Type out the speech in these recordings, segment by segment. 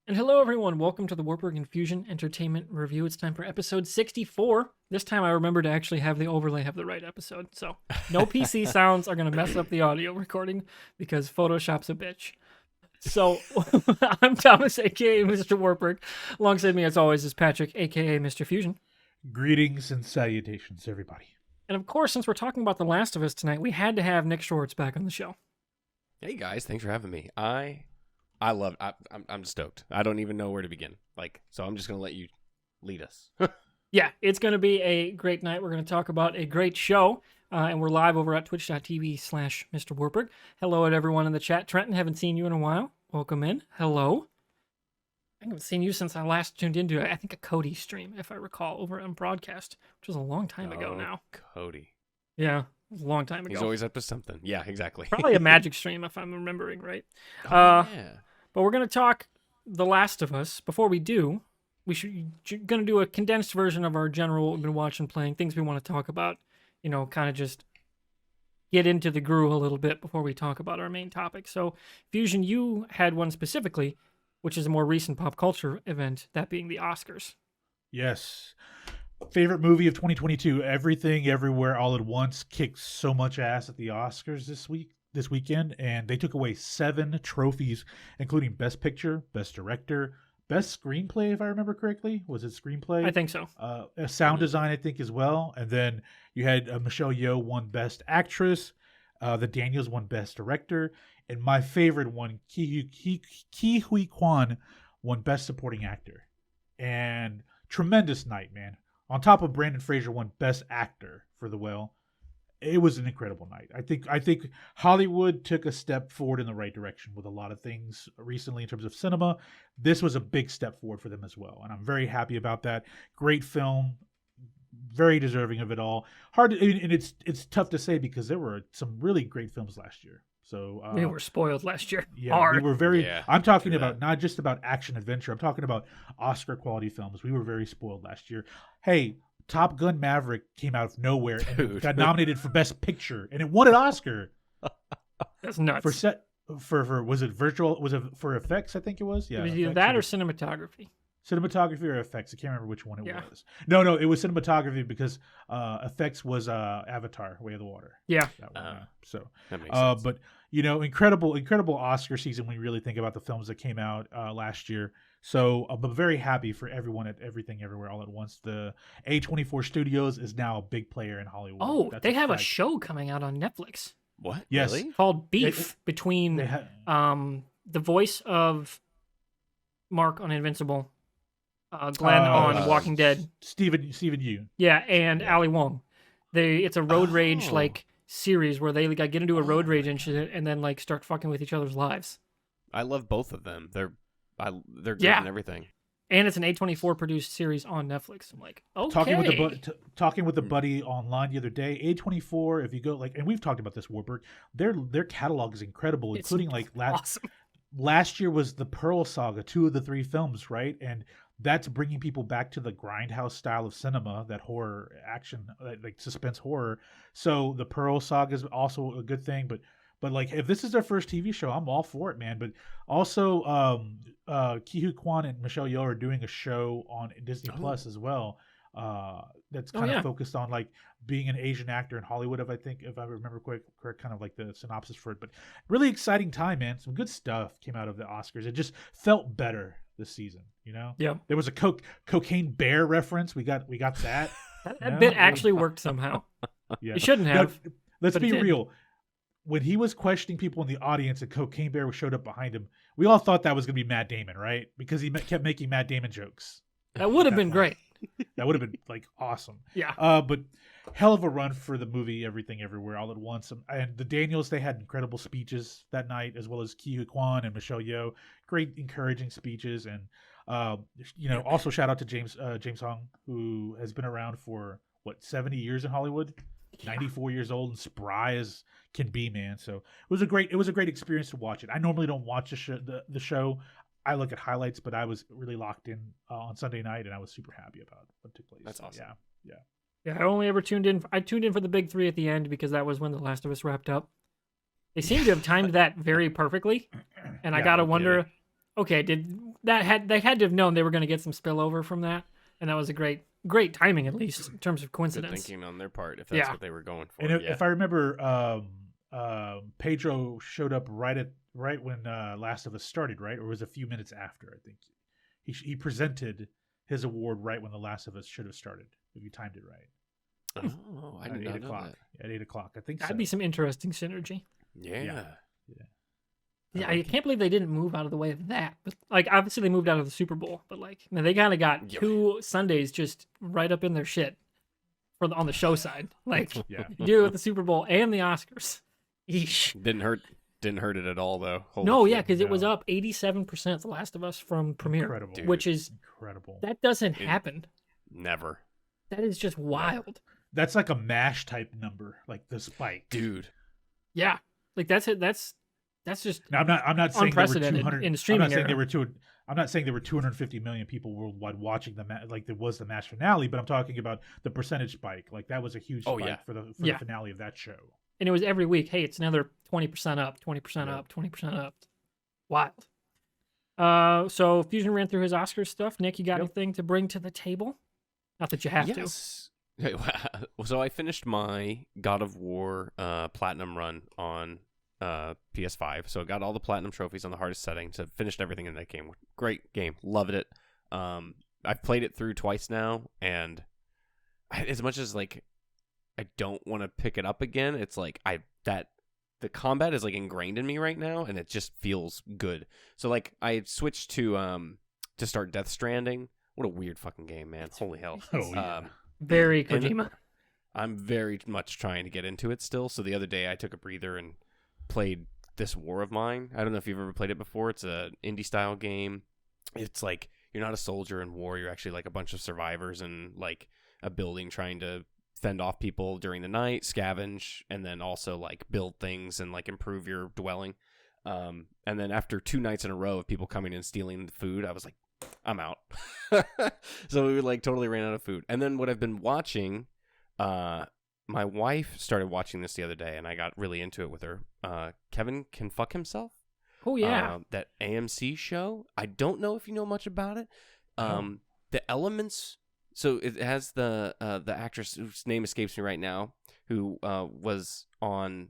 And hello, everyone. Welcome to the WARPburg Infusion Entertainment Review. It's time for episode 64. This time I remember to actually have the overlay have the right episode. So no PC sounds are going to mess up the audio recording because Photoshop's a bitch. So I'm Thomas, a.k.a. Mr. Wartburg. Alongside me, as always, is Patrick, a.k.a. Mr. Fusion. Greetings and salutations, everybody. And of course, since we're talking about The Last of Us tonight, we had to have Nick Schwartz back on the show. Hey guys, thanks for having me. I'm stoked. I don't even know where to begin. So I'm just gonna let you lead us. Yeah, it's going to be a great night. We're going to talk about a great show, and we're live over at twitch.tv/Mr. Wartburg. Hello to everyone in the chat. Trenton, haven't seen you in a while. Welcome in. Hello. I haven't seen you since I last tuned into, I think, a Cody stream, if I recall, over on Broadcast, which was a long time ago now. Cody. Yeah, it was a long time ago. He's always up to something. Yeah, exactly. Probably a Magic stream, if I'm remembering right. Yeah. But we're going to talk The Last of Us. Before we do, going to do a condensed version of our general what we've been watching, playing, things we want to talk about, kind of just get into the groove a little bit before we talk about our main topic. So, Fusion, you had one specifically, which is a more recent pop culture event, that being the Oscars. Yes. Favorite movie of 2022, Everything, Everywhere, All at Once, kicked so much ass at the Oscars this weekend, and they took away 7 trophies, including Best Picture, Best Director, Best Screenplay, if I remember correctly. Was it Screenplay? I think so. A sound design, I think, as well. And then you had Michelle Yeoh won Best Actress, the Daniels won Best Director, and my favorite one, Ke Huy Quan, won Best Supporting Actor. And tremendous night, man. On top of Brandon Fraser won Best Actor for The Whale. It was an incredible night. I think Hollywood took a step forward in the right direction with a lot of things recently in terms of cinema. This was a big step forward for them as well, and I'm very happy about that. Great film, very deserving of it all. And it's tough to say because there were some really great films last year. So we were spoiled last year. Yeah, Hard. we were very. Yeah, I'm talking about not just about action adventure. I'm talking about Oscar quality films. We were very spoiled last year. Hey, Top Gun Maverick came out of nowhere and got nominated for Best Picture, and it won an Oscar. That's nuts. For was it virtual? Was it for effects? I think it was. Yeah, it was either that or cinematography. Cinematography or effects. I can't remember which one it was. No, it was cinematography because effects was Avatar: Way of the Water. Yeah. That one, so that makes sense. But incredible Oscar season when you really think about the films that came out last year. So I'm very happy for everyone at Everything Everywhere All at Once. The A24 Studios is now a big player in Hollywood. Oh, they have a show coming out on Netflix. What? Yes. Really? Called Beef between the voice of Mark on Invincible, Glenn on Walking Dead, Stephen Yeun. Yeah, and Ali Wong. It's a road rage series where they get into a road rage incident and then start fucking with each other's lives. I love both of them. They're good and everything. And it's an A24 produced series on Netflix. I'm like, okay. Talking with the buddy online the other day, A24. If you go and we've talked about this, Warburg, their catalog is incredible, including awesome. Last year was the Pearl Saga, 2 of the 3 films, right? And that's bringing people back to the grindhouse style of cinema, that horror action, suspense horror. So the Pearl Saga is also a good thing, but if this is their first TV show, I'm all for it, man. But also, Ke Huy Quan and Michelle Yeoh are doing a show on Disney Plus as well. That's kind of focused on being an Asian actor in Hollywood, if I remember correct, kind of the synopsis for it. But really exciting time, man. Some good stuff came out of the Oscars. It just felt better this season, Yeah. There was a cocaine bear reference. We got that. That bit actually worked somehow. Yeah. It shouldn't have. No, let's be real. When he was questioning people in the audience and Cocaine Bear showed up behind him, we all thought that was going to be Matt Damon, right? Because he kept making Matt Damon jokes. That would have been great. That would have been awesome. Yeah. But hell of a run for the movie Everything Everywhere All at Once. And the Daniels, they had incredible speeches that night, as well as Ke Huy Quan and Michelle Yeoh. Great encouraging speeches. And also shout out to James Hong, who has been around for 70 years in Hollywood. 94 years old and spry as can be, man. So it was a great experience to watch it. I normally don't watch the show. I look at highlights, but I was really locked in on Sunday night, and I was super happy about what took place. That's awesome. Yeah. I only ever tuned in. I tuned in for the big 3 at the end because that was when The Last of Us wrapped up. They seem to have timed that very perfectly, and I gotta wonder. Okay, they had to have known they were going to get some spillover from that, and that was a great timing, at least in terms of Good coincidence. thinking on their part, if that's Yeah. what they were going for. And yeah. if I remember, Pedro showed up right when Last of Us started, right, or was it a few minutes after? I think he presented his award right when The Last of Us should have started, if you timed it right. Oh, I At did 8 not know o'clock. that. At 8 o'clock, I think That'd so. be some interesting synergy. Yeah. Yeah, I can't believe they didn't move out of the way of that. But, like, obviously they moved out of the Super Bowl, but like, man, they kind of got Yeah. 2 Sundays just right up in their shit on the show side. Like, Yeah. you do it with the Super Bowl and the Oscars. Yeesh. Didn't hurt it at all though. Holy No, shit. yeah, because it was no. up 87% The Last of Us from premiere, Incredible. Dude. which is Incredible. that doesn't It- happen. Never. That is just wild. That's like a MASH type number, like the spike. Dude. Yeah, like that's it. That's just Now I'm not saying there were unprecedented 200 in the streaming I'm not saying era. there were I'm not saying there were 250 million people worldwide watching like there was the MASH finale, but I'm talking about the percentage spike. Like that was a huge Oh, spike yeah. for the Yeah. finale of that show. and it was every week. Hey, it's another 20% up, 20% Yeah. up, 20% up. Wild. So Fusion ran through his Oscars stuff. Nick, you got Yep. anything to bring to the table? Not that you have to. Yes. So I finished my God of War platinum run on PS5. So I got all the platinum trophies on the hardest setting. So finished everything in that game. Great game. Loved it. I've played it through twice now, and as much as like I don't want to pick it up again, it's like the combat is like ingrained in me right now, and it just feels good. So like I switched to start Death Stranding. What a weird fucking game, man. Holy hell. Oh yeah. Very and- Kojima. I'm very much trying to get into it still. So the other day I took a breather and played This War of Mine. I don't know if you've ever played it before. It's an indie style game. It's like you're not a soldier in war. You're actually like a bunch of survivors in like a building trying to fend off people during the night, scavenge, and then also like build things and like improve your dwelling. And then after 2 nights in a row of people coming and stealing the food, I was like, I'm out. So we like totally ran out of food. And then what I've been watching, my wife started watching this the other day, and I got really into it with her. Kevin Can Fuck Himself. Oh yeah. That AMC show. I don't know if you know much about it. The elements. So it has the actress whose name escapes me right now, who was on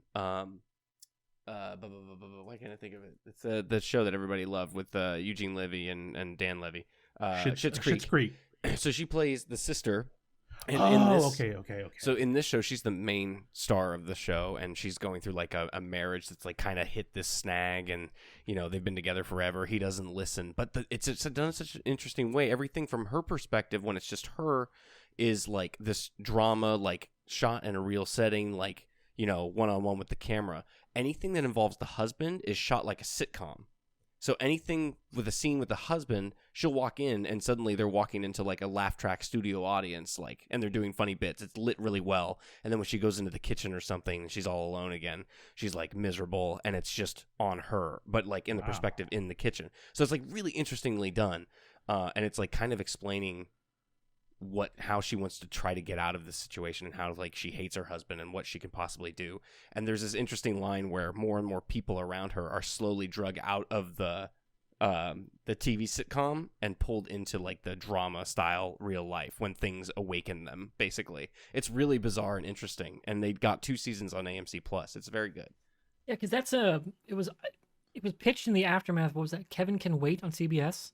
why can't I think of it? It's the show that everybody loved with Eugene Levy and Dan Levy. Schitt's Creek. So she plays the sister. And in this, okay. So in this show, she's the main star of the show, and she's going through like a marriage that's like kind of hit this snag, and you know they've been together forever. He doesn't listen, but it's done in such an interesting way. Everything from her perspective, when it's just her, is like this drama, like shot in a real setting, like you know, one-on-one with the camera. Anything that involves the husband is shot like a sitcom. So anything with a scene with the husband, she'll walk in and suddenly they're walking into like a laugh track studio audience, like, and they're doing funny bits. It's lit really well. And then when she goes into the kitchen or something and she's all alone again, she's like miserable and it's just on her, but like in the perspective in the kitchen. So it's like really interestingly done. And it's like kind of explaining how she wants to try to get out of this situation and how like she hates her husband and what she can possibly do. And there's this interesting line where more and more people around her are slowly drug out of the TV sitcom and pulled into like the drama style real life when things awaken them. Basically, it's really bizarre and interesting. And they got 2 seasons on AMC Plus. It's very good. Yeah, because that's it was pitched in the aftermath. What was that? Kevin Can Wait on CBS.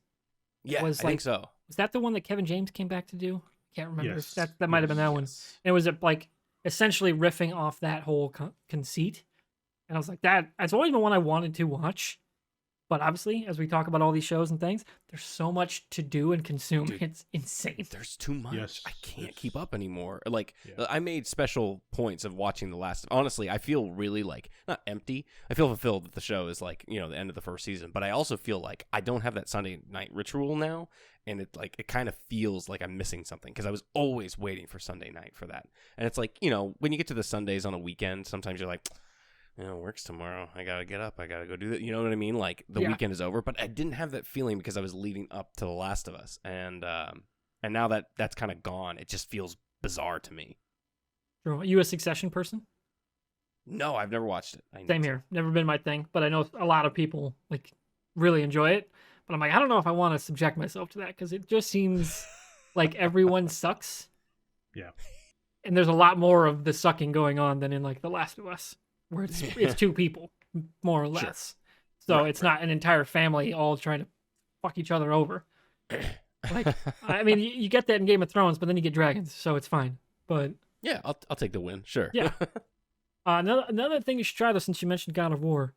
Yeah, Was I like- think so. Was that the one that Kevin James came back to do? Can't remember. Yes. That might have been that one. Yes. And it was like essentially riffing off that whole conceit. And I was like, that's always been one I wanted to watch. But obviously, as we talk about all these shows and things, there's so much to do and consume. Dude, it's insane. There's too much. Yes, I can't yes. keep up anymore. Like, Yeah. I made special points of watching the last. Honestly, I feel really like not empty. I feel fulfilled that the show is like the end of the first season. But I also feel like I don't have that Sunday night ritual now, and it kind of feels like I'm missing something because I was always waiting for Sunday night for that. And it's like when you get to the Sundays on a weekend, sometimes you're like, work's tomorrow. I gotta get up. I gotta go do that. You know what I mean? Like the weekend is over, but I didn't have that feeling because I was leading up to The Last of Us, and now that that's kind of gone, it just feels bizarre to me. Are you a Succession person? No, I've never watched it. Same here. Never been my thing, but I know a lot of people like really enjoy it. But I'm like, I don't know if I want to subject myself to that because it just seems like everyone sucks. Yeah. And there's a lot more of the sucking going on than in like The Last of Us, where it's two people, more or less. So Right, it's not an entire family all trying to fuck each other over. Like, I mean, you get that in Game of Thrones, but then you get dragons, so it's fine. But Yeah, I'll take the win. Sure. yeah. Another thing you should try though, since you mentioned God of War,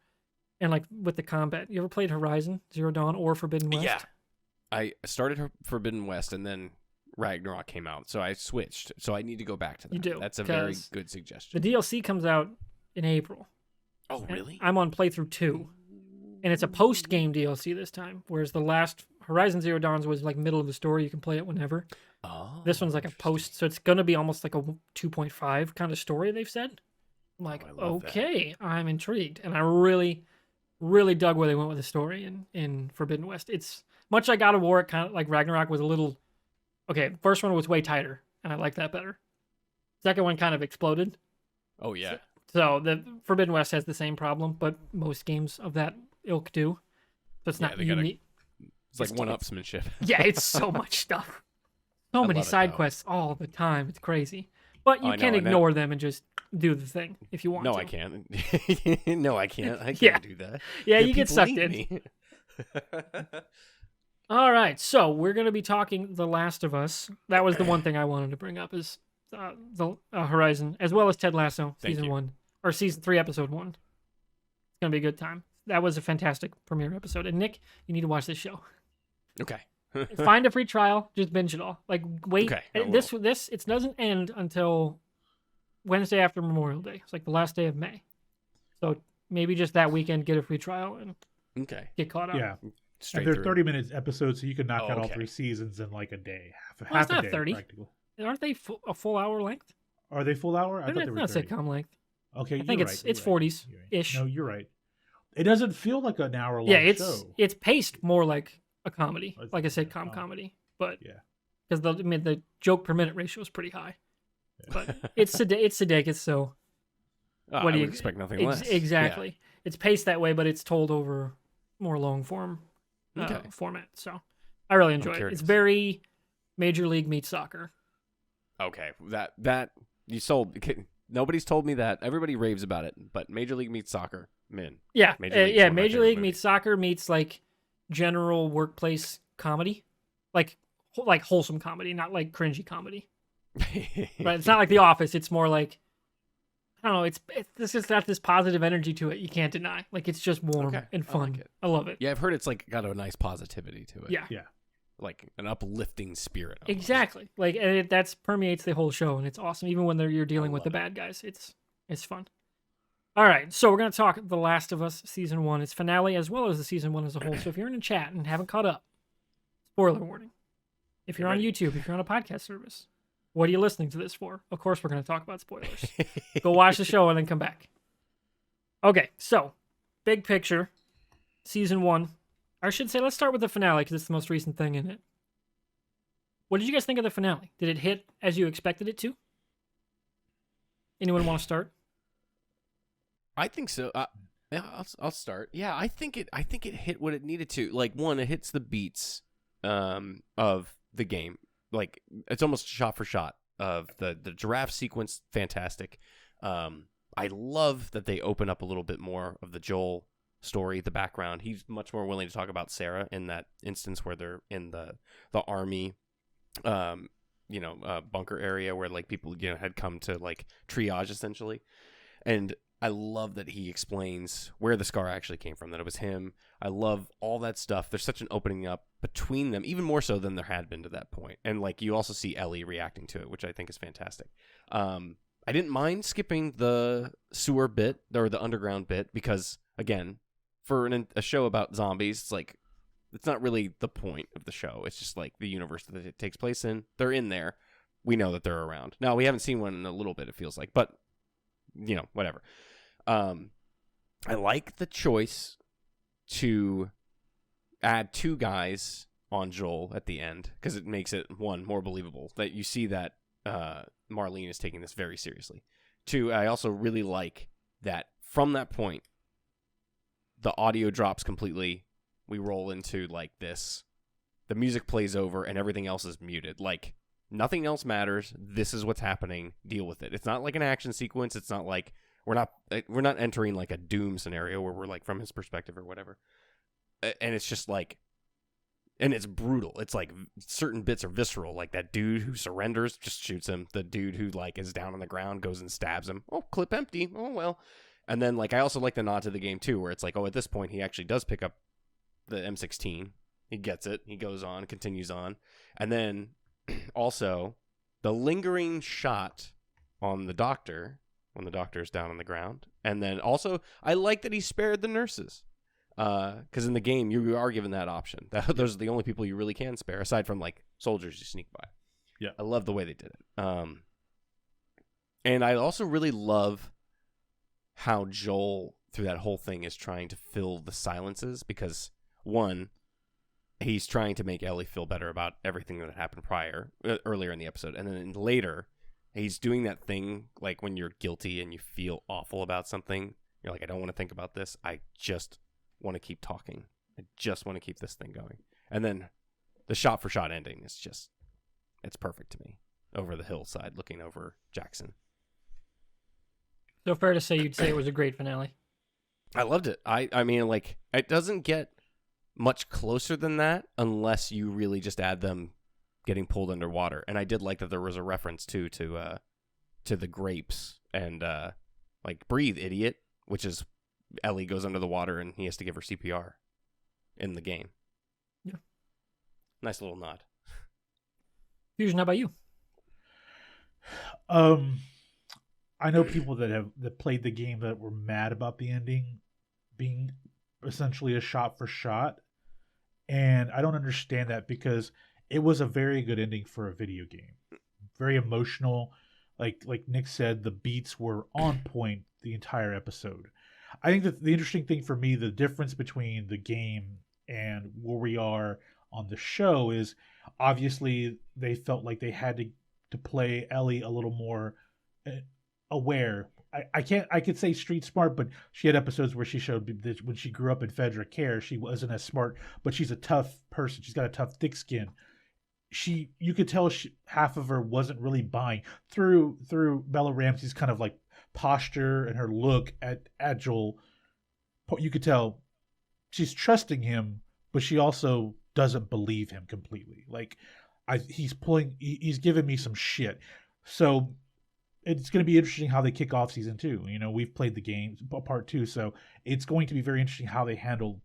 and like with the combat, you ever played Horizon Zero Dawn or Forbidden West? Yeah. I started Forbidden West and then Ragnarok came out, so I switched. So I need to go back to that. You do, That's a very 'cause good suggestion. The DLC comes out in April. Oh, and really? I'm on playthrough 2, and it's a post-game DLC this time, whereas the last Horizon Zero Dawn was like middle of the story. You can play it whenever. Oh, This one's like a post, so it's going to be almost like a 2.5 kind of story, they've said. I'm like, I love that. okay, I'm intrigued. And I really, really dug where they went with the story in Forbidden West. It's much like God of War, it kind of like Ragnarok was a little, okay, first one was way tighter, and I like that better. Second one kind of exploded. Oh, yeah. So the Forbidden West has the same problem, but most games of that ilk do. So it's Yeah, not they gotta- unique. It's like It's- one-upsmanship. Yeah, it's so much stuff. So I many love it, side though. quests all the time. It's crazy. But you I know, can and that- ignore them and just do the thing if you want No, to. I can't. No, I can't. I can't Yeah. do that. Yeah, The you get people sucked need in. me. All right, so we're going to be talking The Last of Us. That was the one thing I wanted to bring up is the Horizon, as well as Ted Lasso, Thank season you. 1, or season 3, episode 1. It's going to be a good time. That was a fantastic premiere episode. And Nick, you need to watch this show. Okay. Find a free trial, just binge it all. Like wait, Okay, I this it doesn't end until Wednesday after Memorial Day. It's like the last day of May. So maybe just that weekend get a free trial and Okay. get caught up. Yeah. Straight And they're through. 30 minutes episodes, so you can knock Oh, out all okay. 3 seasons in like a day. Well, Half it's a not day, 30. practically. Aren't they a full hour length? Are they full hour? I thought They're they were not 30. sitcom length. Okay, I think you're it's right, you're right, 40s you're right. ish. No, you're right. It doesn't feel like an hour long Yeah, it's show. it's paced more like a comedy, It's- like a yeah, sitcom oh. comedy, but Yeah. because the joke per minute ratio is pretty high. But it's Sudeikis, so Oh, what I do would you expect nothing less. Exactly. It's paced that way, but it's told over more long form Okay. format. So I really enjoy it. curious. It's very Major League meets soccer. Yeah. Okay. That you sold. Nobody's told me that. Everybody raves about it, but Major League meets soccer. Man. Yeah, Major League's one of my Major favorite League movies. meets soccer meets like general workplace comedy, like wholesome comedy, not like cringy comedy. Right? It's not like The Office. It's more like I don't know. It's just got this positive energy to it. You can't deny. Like it's just warm Okay, and I fun. like it. I love it. Yeah, I've heard it's like got a nice positivity to it. Yeah. Yeah. Like an uplifting spirit. almost. Exactly. Like and that's permeates the whole show, and it's awesome. Even when you're dealing with the love bad guys, it's fun. All right, so we're gonna talk The Last of Us season 1, its finale, as well as the season 1 as a whole. So if you're in the chat and haven't caught up, spoiler warning. If you're on Ready. YouTube, if you're on a podcast service, what are you listening to this for? Of course, we're gonna talk about spoilers. Go watch the show and then come back. Okay, so big picture, season 1. I should say, let's start with the finale because it's the most recent thing in it. What did you guys think of the finale? Did it hit as you expected it to? Anyone want to start? I think so. Yeah, I'll start. Yeah, I think it hit what it needed to. Like one, it hits the beats of the game. Like it's almost shot for shot of the giraffe sequence. Fantastic. I love that they open up a little bit more of the Joel story, the background. He's much more willing to talk about Sarah in that instance where they're in the army bunker area where like people had come to like triage essentially. And I love that he explains where the scar actually came from, that it was him. I love all that stuff. There's such an opening up between them, even more so than there had been to that point. And like you also see Ellie reacting to it, which I think is fantastic. I didn't mind skipping the sewer bit or the underground bit because, again, for a show about zombies, it's not really the point of the show. It's just like the universe that it takes place in. They're in there. We know that they're around. Now, we haven't seen one in a little bit, it feels like, but whatever. I like the choice to add 2 guys on Joel at the end because it makes it, 1, more believable that you see that Marlene is taking this very seriously. 2, I also really like that from that point, the audio drops completely we roll into like this. The music plays over and everything else is muted. Like nothing else matters. This is what's happening. Deal with it. It's not like an action sequence. It's not like we're not entering like a Doom scenario where we're like from his perspective or whatever. And it's just like, and it's brutal. It's like certain bits are visceral. Like that dude who surrenders just shoots him. The dude who like is down on the ground goes and stabs him. Oh, clip empty. Oh, well. And then like I also like the nod to the game too, where it's like, oh, at this point he actually does pick up the M16. He gets it. He goes on, continues on. And then also the lingering shot on the doctor when the doctor is down on the ground. And then also I like that he spared the nurses. Because in the game, you are given that option. Those are the only people you really can spare, aside from like soldiers you sneak by. Yeah, I love the way they did it. And I also really love how Joel, through that whole thing, is trying to fill the silences. Because one, he's trying to make Ellie feel better about everything that happened earlier in the episode, and then later, he's doing that thing like when you're guilty and you feel awful about something. You're like, I don't want to think about this. I just want to keep talking. I just want to keep this thing going. And then the shot for shot ending is just, it's perfect to me. Over the hillside looking over Jackson. So fair to say you'd say it was a great finale. I loved it. I mean, like, it doesn't get much closer than that unless you really just add them getting pulled underwater. And I did like that there was a reference to the grapes and like breathe, idiot, which is Ellie goes under the water and he has to give her CPR in the game. Yeah. Nice little nod. Fusion, how about you? I know people that played the game that were mad about the ending being essentially a shot for shot. And I don't understand that because it was a very good ending for a video game. Very emotional. Like Nick said, the beats were on point the entire episode. I think that the interesting thing for me, the difference between the game and where we are on the show is obviously they felt like they had to play Ellie a little more aware. I could say street smart, but she had episodes where she showed that when she grew up in Fedra Care, she wasn't as smart, but she's a tough person. She's got a tough, thick skin. You could tell half of her wasn't really buying through Bella Ramsey's kind of like posture and her look at Joel. You could tell she's trusting him, but she also doesn't believe him completely. Like he's giving me some shit. So it's going to be interesting how they kick off season 2. You know, we've played the game part 2, so it's going to be very interesting how they handle,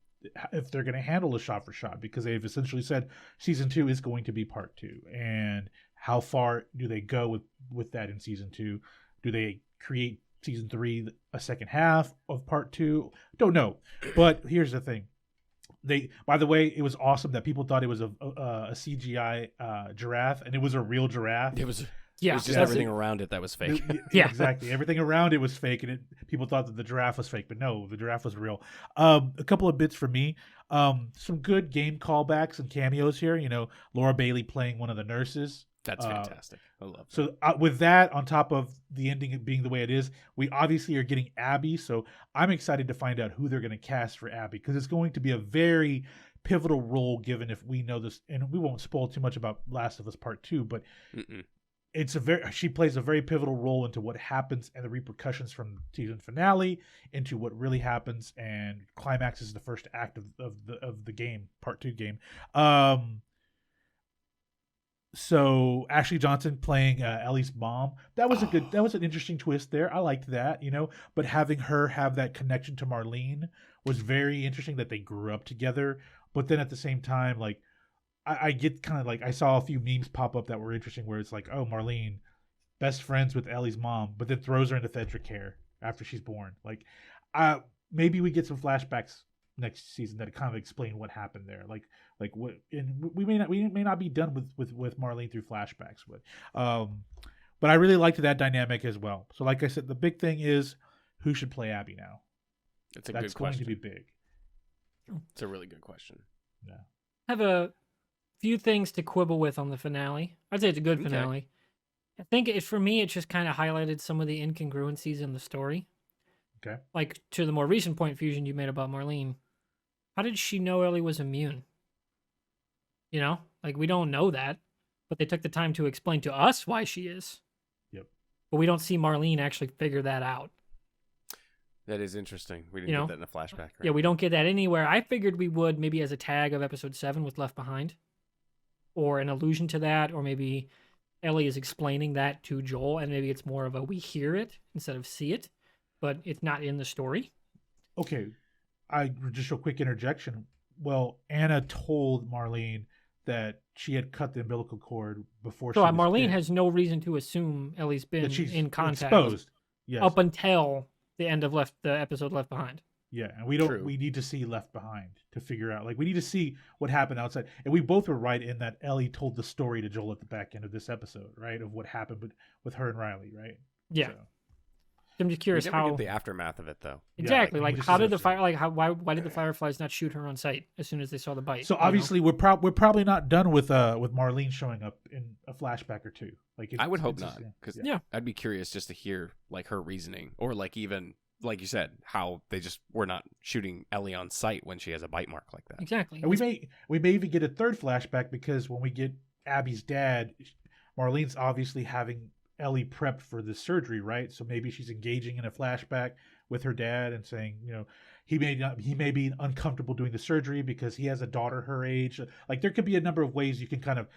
if they're going to handle a shot for shot, because they've essentially said season 2 is going to be part 2. And how far do they go with that in season 2? Do they create season 3 a second half of part 2? Don't know. But here's the thing. By the way, it was awesome that people thought it was a CGI giraffe, and it was a real giraffe. It was Yeah, just everything around it that was fake. Yeah. Exactly. Everything around it was fake, and people thought that the giraffe was fake, but no, the giraffe was real. A couple of bits for me. Some good game callbacks and cameos here. You know, Laura Bailey playing one of the nurses. That's fantastic. I love that. So with that, on top of the ending being the way it is, we obviously are getting Abby. So I'm excited to find out who they're going to cast for Abby, because it's going to be a very pivotal role, given if we know this, and we won't spoil too much about Last of Us Part 2, but she plays a very pivotal role into what happens and the repercussions from season finale into what really happens and climaxes the first act of the game, Part 2 game. So Ashley Johnson playing Ellie's mom, that was an interesting twist there. I liked that, you know, but having her have that connection to Marlene was very interesting, that they grew up together. But then at the same time, like, I get kind of like, I saw a few memes pop up that were interesting where it's like, oh, Marlene, best friends with Ellie's mom, but then throws her into Fedra Care after she's born. Like, maybe we get some flashbacks next season that kind of explain what happened there. Like what, and we may not be done with Marlene through flashbacks, but I really liked that dynamic as well. So like I said, the big thing is who should play Abby now. That's a good question. Going to be big. It's a really good question. Yeah. I have a few things to quibble with on the finale. I'd say it's a good finale. I think for me, it just kind of highlighted some of the incongruencies in the story. Okay. Like to the more recent point, Fusion, you made about Marlene. How did she know Ellie was immune? You know, like we don't know that, but they took the time to explain to us why she is. Yep. But we don't see Marlene actually figure that out. That is interesting. We didn't You know? get that in a flashback. Right? Yeah, we don't get that anywhere. I figured we would maybe as a tag of episode 7 with Left Behind, or an allusion to that, or maybe Ellie is explaining that to Joel, and maybe it's more of a we hear it instead of see it, but it's not in the story. Okay, I just a quick interjection. Well, Anna told Marlene that she had cut the umbilical cord before. So she was Marlene killed. has no reason to assume Ellie's been That she's in contact exposed. Yes. up until the end of the episode Left Behind. Yeah, and we don't. True. We need to see Left Behind to figure out. Like, we need to see what happened outside. And we both were right in that Ellie told the story to Joel at the back end of this episode, right? Of what happened with her and Riley, right? Yeah. So, I'm just We curious never how get the aftermath of it, though. exactly Yeah, like just how this did the episode. fire like how why did the Fireflies not shoot her on sight as soon as they saw the bite? so you know? obviously we're probably not done with Marlene showing up in a flashback or two. Like, I would hope it's not, just- because Yeah. I'd be curious just to hear like her reasoning, or like even like you said, how they just were not shooting Ellie on sight when she has a bite mark like that. Exactly. And we may even get a third flashback, because when we get Abby's dad, Marlene's obviously having Ellie prepped for the surgery, right? So maybe she's engaging in a flashback with her dad and saying, he may be uncomfortable doing the surgery because he has a daughter her age. Like, there could be a number of ways you can kind of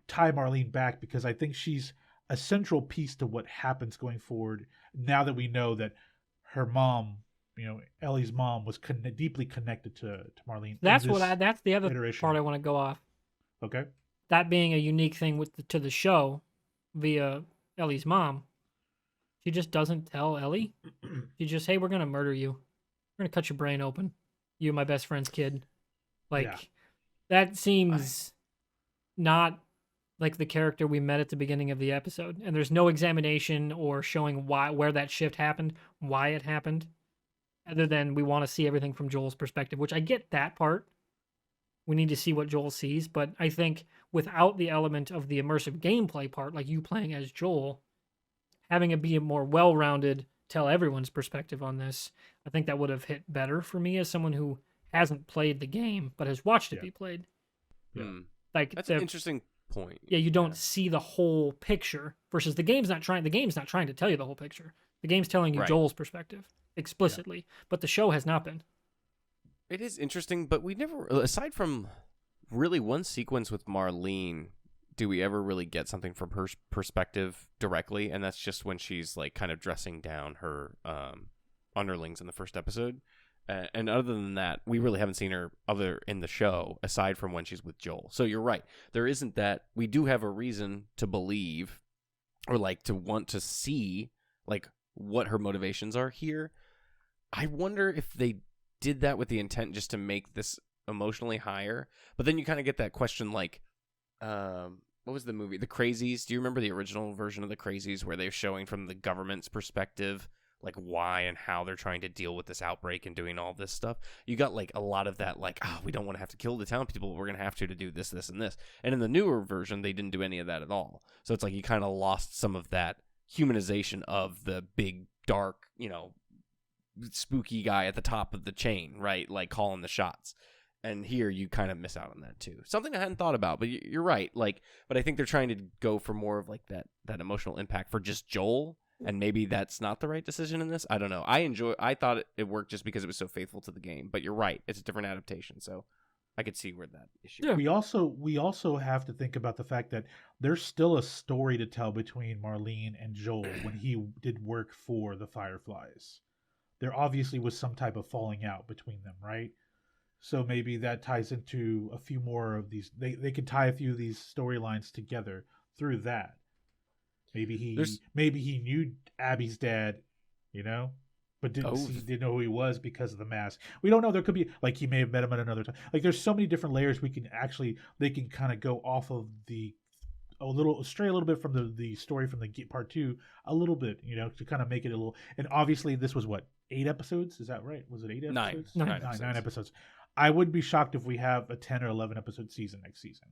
tie Marlene back, because I think she's a central piece to what happens going forward. Now that we know that her mom, Ellie's mom, was deeply connected to Marlene. that's in this that's the other iteration. part I want to go off. Okay. That being a unique thing to the show via Ellie's mom. She just doesn't tell Ellie. She just, hey, we're gonna murder you. We're gonna cut your brain open. You, my best friend's kid. Like, Yeah. that seems not like the character we met at the beginning of the episode. And there's no examination or showing where that shift happened, why it happened, other than we want to see everything from Joel's perspective, which I get that part. We need to see what Joel sees, but I think without the element of the immersive gameplay part, like you playing as Joel, having it be a more well-rounded, tell everyone's perspective on this, I think that would have hit better for me as someone who hasn't played the game but has watched it Yeah. be played. Yeah. Hmm. Like, That's an interesting point. yeah, you don't see the whole picture versus the game's not trying to tell you the whole picture. The game's telling you Right. Joel's perspective explicitly, but the show has not been. It is interesting, but we never, aside from really one sequence with Marlene, do we ever really get something from her perspective directly? And that's just when she's like kind of dressing down her underlings in the first episode. And other than that, we really haven't seen her other in the show aside from when she's with Joel. So you're right. There isn't that. We do have a reason to believe or like to want to see like what her motivations are here. I wonder if they did that with the intent just to make this emotionally higher. But then you kind of get that question like, what was the movie? The Crazies. Do you remember the original version of The Crazies where they're showing from the government's perspective like why and how they're trying to deal with this outbreak and doing all this stuff? You got like a lot of that like, we don't want to have to kill the town people, but we're going to have to do this, this, and this. And in the newer version, they didn't do any of that at all. So it's like you kind of lost some of that humanization of the big, dark, spooky guy at the top of the chain, right? Like calling the shots. And here you kind of miss out on that too. Something I hadn't thought about, but you're right. Like, but I think they're trying to go for more of like that emotional impact for just Joel, and maybe that's not the right decision in this. I don't know. I thought it worked just because it was so faithful to the game. But you're right. It's a different adaptation, so I could see where that issue. Yeah. We also have to think about the fact that there's still a story to tell between Marlene and Joel when he did work for the Fireflies. There obviously was some type of falling out between them, right? So maybe that ties into a few more of these. They could tie a few of these storylines together through that. Maybe he knew Abby's dad, but didn't know who he was because of the mask. We don't know. There could be like he may have met him at another time. Like there's so many different layers they can kind of go off of stray a little bit from the story from the part 2 a little bit, to kind of make it a little. And obviously this was what, 8 episodes? Is that right? Was it 8 episodes? Nine. 9 episodes. I wouldn't be shocked if we have a 10 or 11 episode season next season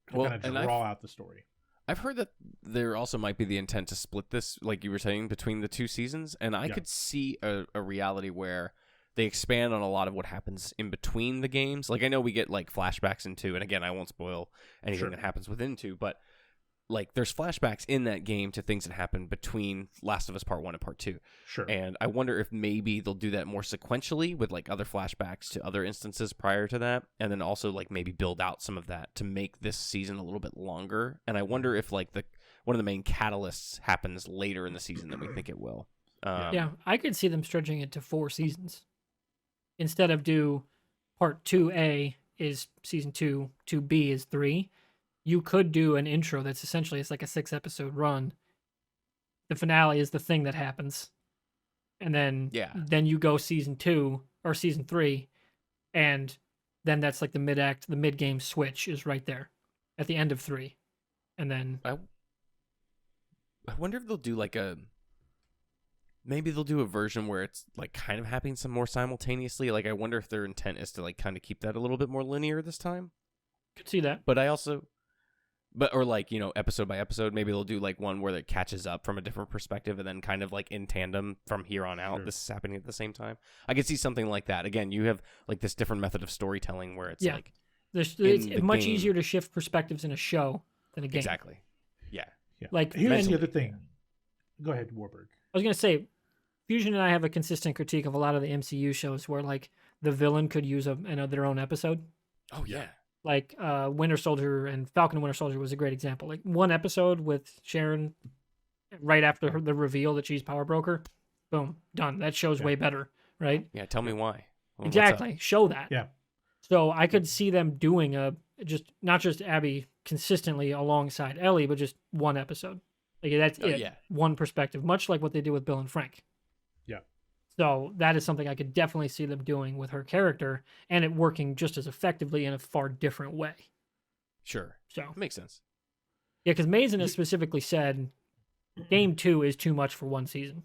to kind of draw out the story. I've heard that there also might be the intent to split this, like you were saying, between the 2 seasons. And I could see a reality where they expand on a lot of what happens in between the games. Like I know we get like flashbacks in 2, and again, I won't spoil anything that happens within 2, but like there's flashbacks in that game to things that happen between Last of Us Part 1 and Part 2. Sure. And I wonder if maybe they'll do that more sequentially with like other flashbacks to other instances prior to that, and then also like maybe build out some of that to make this season a little bit longer. And I wonder if like one of the main catalysts happens later in the season than we think it will. Yeah, I could see them stretching it to 4 seasons. Instead of do part 2A is season 2, 2B is 3. You could do an intro that's essentially it's like a 6-episode run. The finale is the thing that happens, and then you go season 2 or season 3, and then that's like the mid-act, the mid-game switch is right there at the end of 3, and then I wonder if they'll do like maybe they'll do a version where it's like kind of happening some more simultaneously. Like I wonder if their intent is to like kind of keep that a little bit more linear this time. could see that. Or like, you know, episode by episode, maybe they'll do like one where it catches up from a different perspective and then kind of like in tandem from here on out. Sure. This is happening at the same time. I could see something like that. Again, you have like this different method of storytelling where it's like it's much easier to shift perspectives in a show than a game. Exactly. Yeah. Like here's the other thing. Go ahead, Warburg. I was gonna say, Fusion and I have a consistent critique of a lot of the MCU shows where like the villain could use their own episode. Oh yeah. Like Winter Soldier and Falcon and Winter Soldier was a great example. Like one episode with Sharon right after the reveal that she's Power Broker, boom, done. That show's way better, right? Yeah, tell me why. Well, exactly. Show that. Yeah. So I could see them doing not just Abby consistently alongside Ellie, but just one episode. Like that's it. Yeah. One perspective, much like what they do with Bill and Frank. Yeah. So that is something I could definitely see them doing with her character, and it working just as effectively in a far different way. Sure. So makes sense. Yeah, because Mazin has specifically said Game 2 is too much for one season.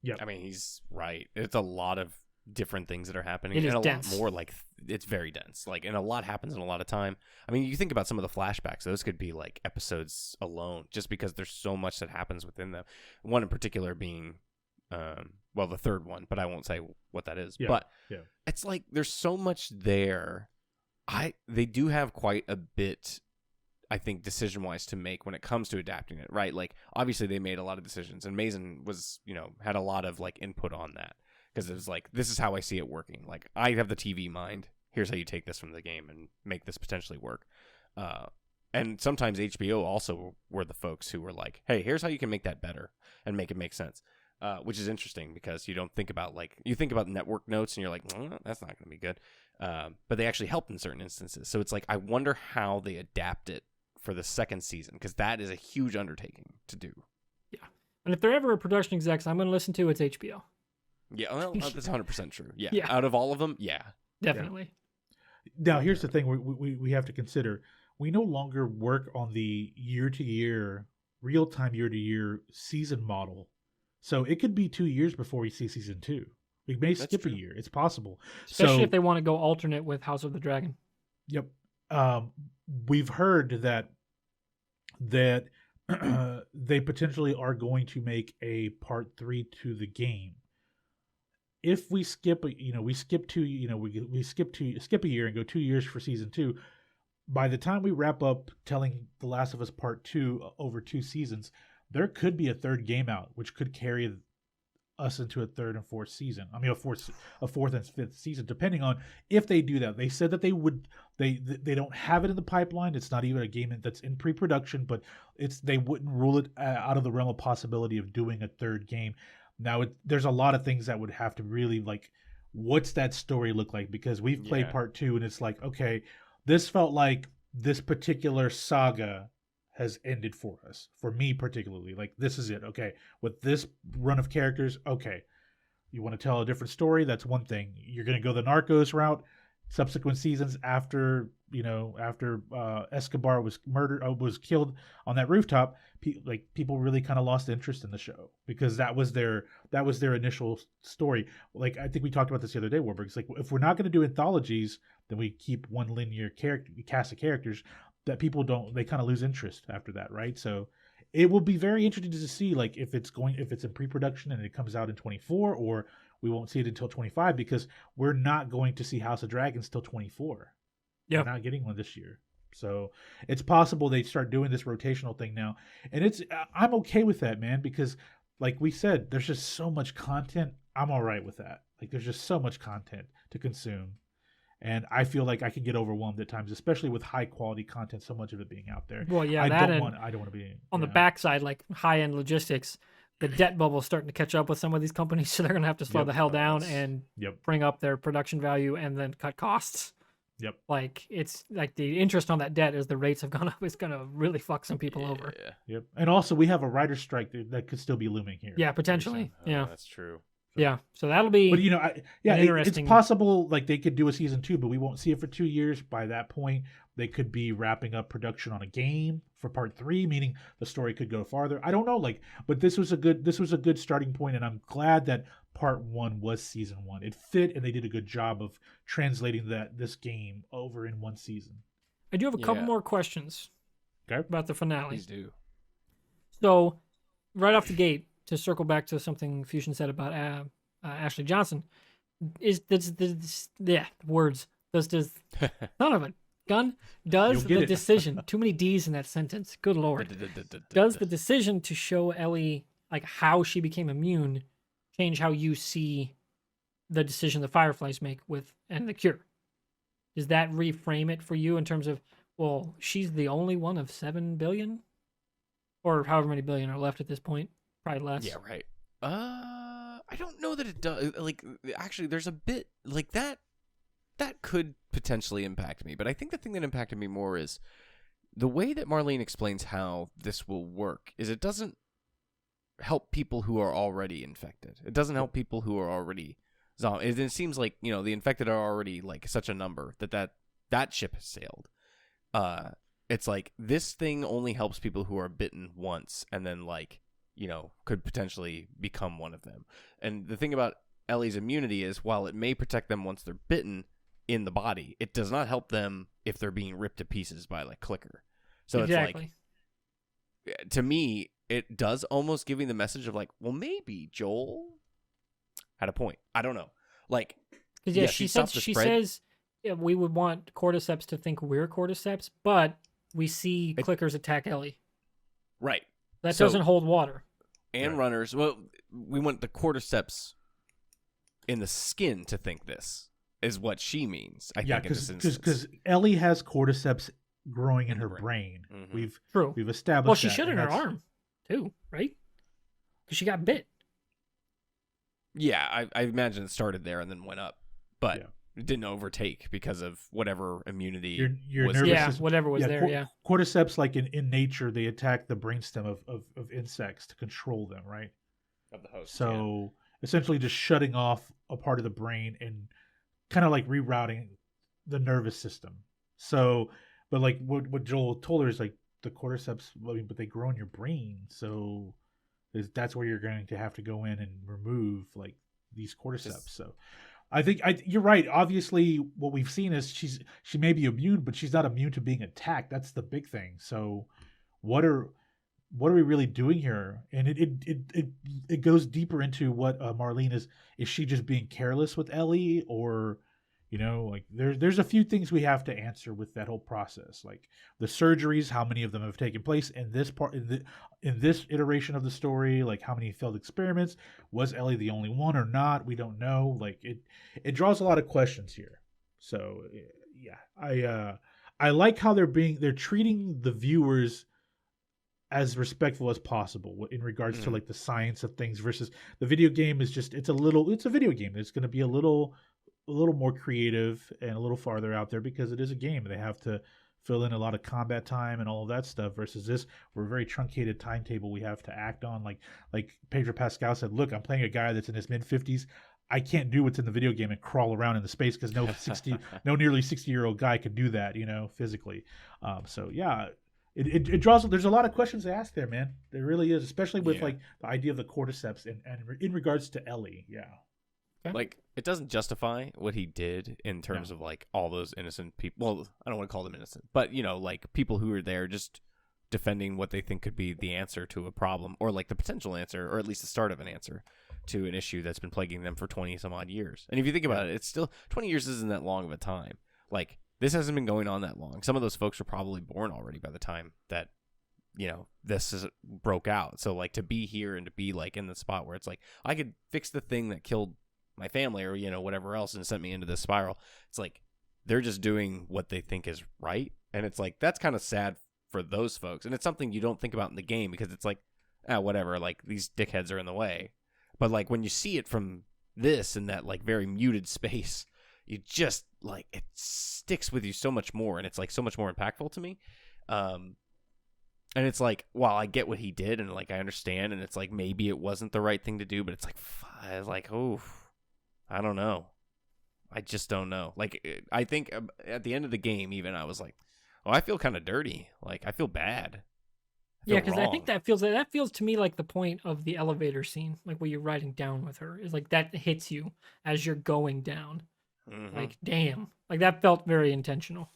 Yeah. I mean, he's right. It's a lot of different things that are happening. It is and a dense. lot more like it's very dense. Like, and a lot happens in a lot of time. I mean, you think about some of the flashbacks, those could be like episodes alone, just because there's so much that happens within them. One in particular being the third one, but I won't say what that is. Yeah, but it's like there's so much there. They do have quite a bit, I think, decision-wise to make when it comes to adapting it, right? Like, obviously they made a lot of decisions, and Mazin was, had a lot of like input on that, because it was like, this is how I see it working. Like, I have the TV mind. Here's how you take this from the game and make this potentially work. And sometimes HBO also were the folks who were like, hey, here's how you can make that better and make it make sense. Which is interesting because you don't think about you think about network notes and you're like, that's not going to be good. But they actually helped in certain instances. So it's like, I wonder how they adapt it for the second season, because that is a huge undertaking to do. Yeah. And if they're ever a production execs I'm going to listen to, it's HBO. Yeah, well, that's 100% true. Yeah. Yeah. Out of all of them, yeah. Definitely. Now, here's the thing we have to consider. We no longer work on the year-to-year, real-time year-to-year season model. So it could be 2 years before we see season 2. We may skip a year. It's possible. Especially if they want to go alternate with House of the Dragon. Yep. We've heard that they potentially are going to make a part 3 to the game. If we skip a year and go 2 years for season 2, by the time we wrap up telling The Last of Us Part 2 over 2 seasons, there could be a third game out, which could carry us into a third and fourth season. I mean, a fourth and fifth season, depending on if they do that. They said that they would. They don't have it in the pipeline. It's not even a game that's in pre-production, but they wouldn't rule it out of the realm of possibility of doing a third game. Now, there's a lot of things that would have to really like, what's that story look like? Because we've played part 2, and it's like, okay, this felt like this particular saga has ended for us, for me particularly. Like, this is it. Okay, with this run of characters, okay, you want to tell a different story, that's one thing. You're going to go the Narcos route. Subsequent seasons after Escobar was was killed on that rooftop, people really kind of lost interest in the show, because that was their initial story. Like, I think we talked about this the other day, Warburg. It's like, if we're not going to do anthologies, then we keep one linear cast of characters that people they kind of lose interest after that, right? So it will be very interesting to see, like, if it's in pre-production and it comes out in 24, or we won't see it until 25 because we're not going to see House of Dragons till 24. Yeah. We're not getting one this year. So it's possible they start doing this rotational thing now. And I'm okay with that, man, because like we said, there's just so much content. I'm all right with that. Like there's just so much content to consume. And I feel like I can get overwhelmed at times, especially with high quality content, so much of it being out there. Well, yeah, I that don't and want to be on the backside, like high end logistics, the debt bubble is starting to catch up with some of these companies, so they're going to have to slow Yep. the hell down and Yep. bring up their production value and then cut costs. Yep. Like it's like the interest on that debt as the rates have gone up is going to really fuck some people over. Yeah. Yep. And also, we have a writer's strike that could still be looming here. Yeah, potentially. Oh, Yeah. that's true. Yeah. So that'll be. But it's interesting- possible like they could do a season 2, but we won't see it for 2 years. By that point, they could be wrapping up production on a game for part 3, meaning the story could go farther. I don't know, but this was a good starting point, and I'm glad that part 1 was season 1. It fit, and they did a good job of translating this game over in one season. I do have a couple Yeah. more questions Okay. about the finale. Please do. So, right off the gate, to circle back to something Fusion said about Ashley Johnson, does son of a gun does You'll get the it. decision too many D's in that sentence? Good lord. Does the decision to show Ellie like how she became immune change how you see the decision the Fireflies make with and the cure? Does that reframe it for you in terms of, well, she's the only one of 7 billion or however many billion are left at this point? Probably less. Yeah, right. I don't know that it does. Like, actually, there's a bit like that. That could potentially impact me, but I think the thing that impacted me more is the way that Marlene explains how this will work. Is it doesn't help people who are already infected. It doesn't help people who are already zombies. It seems like the infected are already like such a number that ship has sailed. It's like this thing only helps people who are bitten once and then could potentially become one of them. And the thing about Ellie's immunity is while it may protect them once they're bitten in the body, it does not help them if they're being ripped to pieces by like Clicker. So exactly. It's like, to me, it does almost giving the message of like, well, maybe Joel had a point. I don't know. Like, because she says we would want cordyceps to think we're cordyceps, but we see clickers attack Ellie. Right. That doesn't hold water. And runners. Well, we want the cordyceps in the skin to think this is what she means. I think in this instance, because Ellie has cordyceps growing in her brain. Mm-hmm. We've established. Well, she that, should in her arm too, right? Because she got bit. Yeah, I imagine it started there and then went up, but it didn't overtake because of whatever immunity. Your was nervous there. system. Whatever was there. Cordyceps, like in nature, they attack the brainstem of insects to control them, right? Of the host. So essentially, just shutting off a part of the brain and kind of like rerouting the nervous system. So, but like what Joel told her is like the cordyceps, but they grow in your brain, so that's where you're going to have to go in and remove like these cordyceps. So I think you're right. Obviously, what we've seen is she may be immune, but she's not immune to being attacked. That's the big thing. So what are we really doing here? And it goes deeper into what Marlene is she just being careless with Ellie, or like there's a few things we have to answer with that whole process, like the surgeries, how many of them have taken place in this part in this iteration of the story, like how many failed experiments, was Ellie the only one or not? We don't know. Like it draws a lot of questions here. So yeah, I like how they're treating the viewers as respectful as possible in regards to like the science of things versus the video game is just it's a video game. It's going to be a little more creative and a little farther out there because it is a game. They have to fill in a lot of combat time and all of that stuff versus this we're a very truncated timetable we have to act on. Like Pedro Pascal said, look, I'm playing a guy that's in his mid-50s. I can't do what's in the video game and crawl around in the space because no nearly 60-year-old guy could do that, physically. So yeah, it draws. There's a lot of questions to ask there, man. There really is, especially with like the idea of the cordyceps and in regards to Ellie. Yeah. Like, it doesn't justify what he did in terms of, like, all those innocent people. Well, I don't want to call them innocent. But, like, people who are there just defending what they think could be the answer to a problem. Or, like, the potential answer. Or at least the start of an answer to an issue that's been plaguing them for 20 some odd years. And if you think about it, it's still 20 years isn't that long of a time. Like, this hasn't been going on that long. Some of those folks were probably born already by the time that, you know, broke out. So, like, to be here and to be, like, in the spot where it's like, I could fix the thing that killed my family or, you know, whatever else and sent me into this spiral. It's like, they're just doing what they think is right. And it's like, that's kind of sad for those folks. And it's something you don't think about in the game because it's like, whatever, like, these dickheads are in the way. But, like, when you see it from this in that, like, very muted space, you just, like, it sticks with you so much more. And it's, like, so much more impactful to me. And it's like, well, I get what he did, and, like, I understand, and it's like, maybe it wasn't the right thing to do, but it's like, oh, I don't know. I just don't know. Like, I think at the end of the game, even, I was like, oh, I feel kind of dirty. Like, I feel bad. Yeah, because I think that feels to me like the point of the elevator scene, like where you're riding down with her, is like that hits you as you're going down. Mm-hmm. Like, damn. Like, that felt very intentional.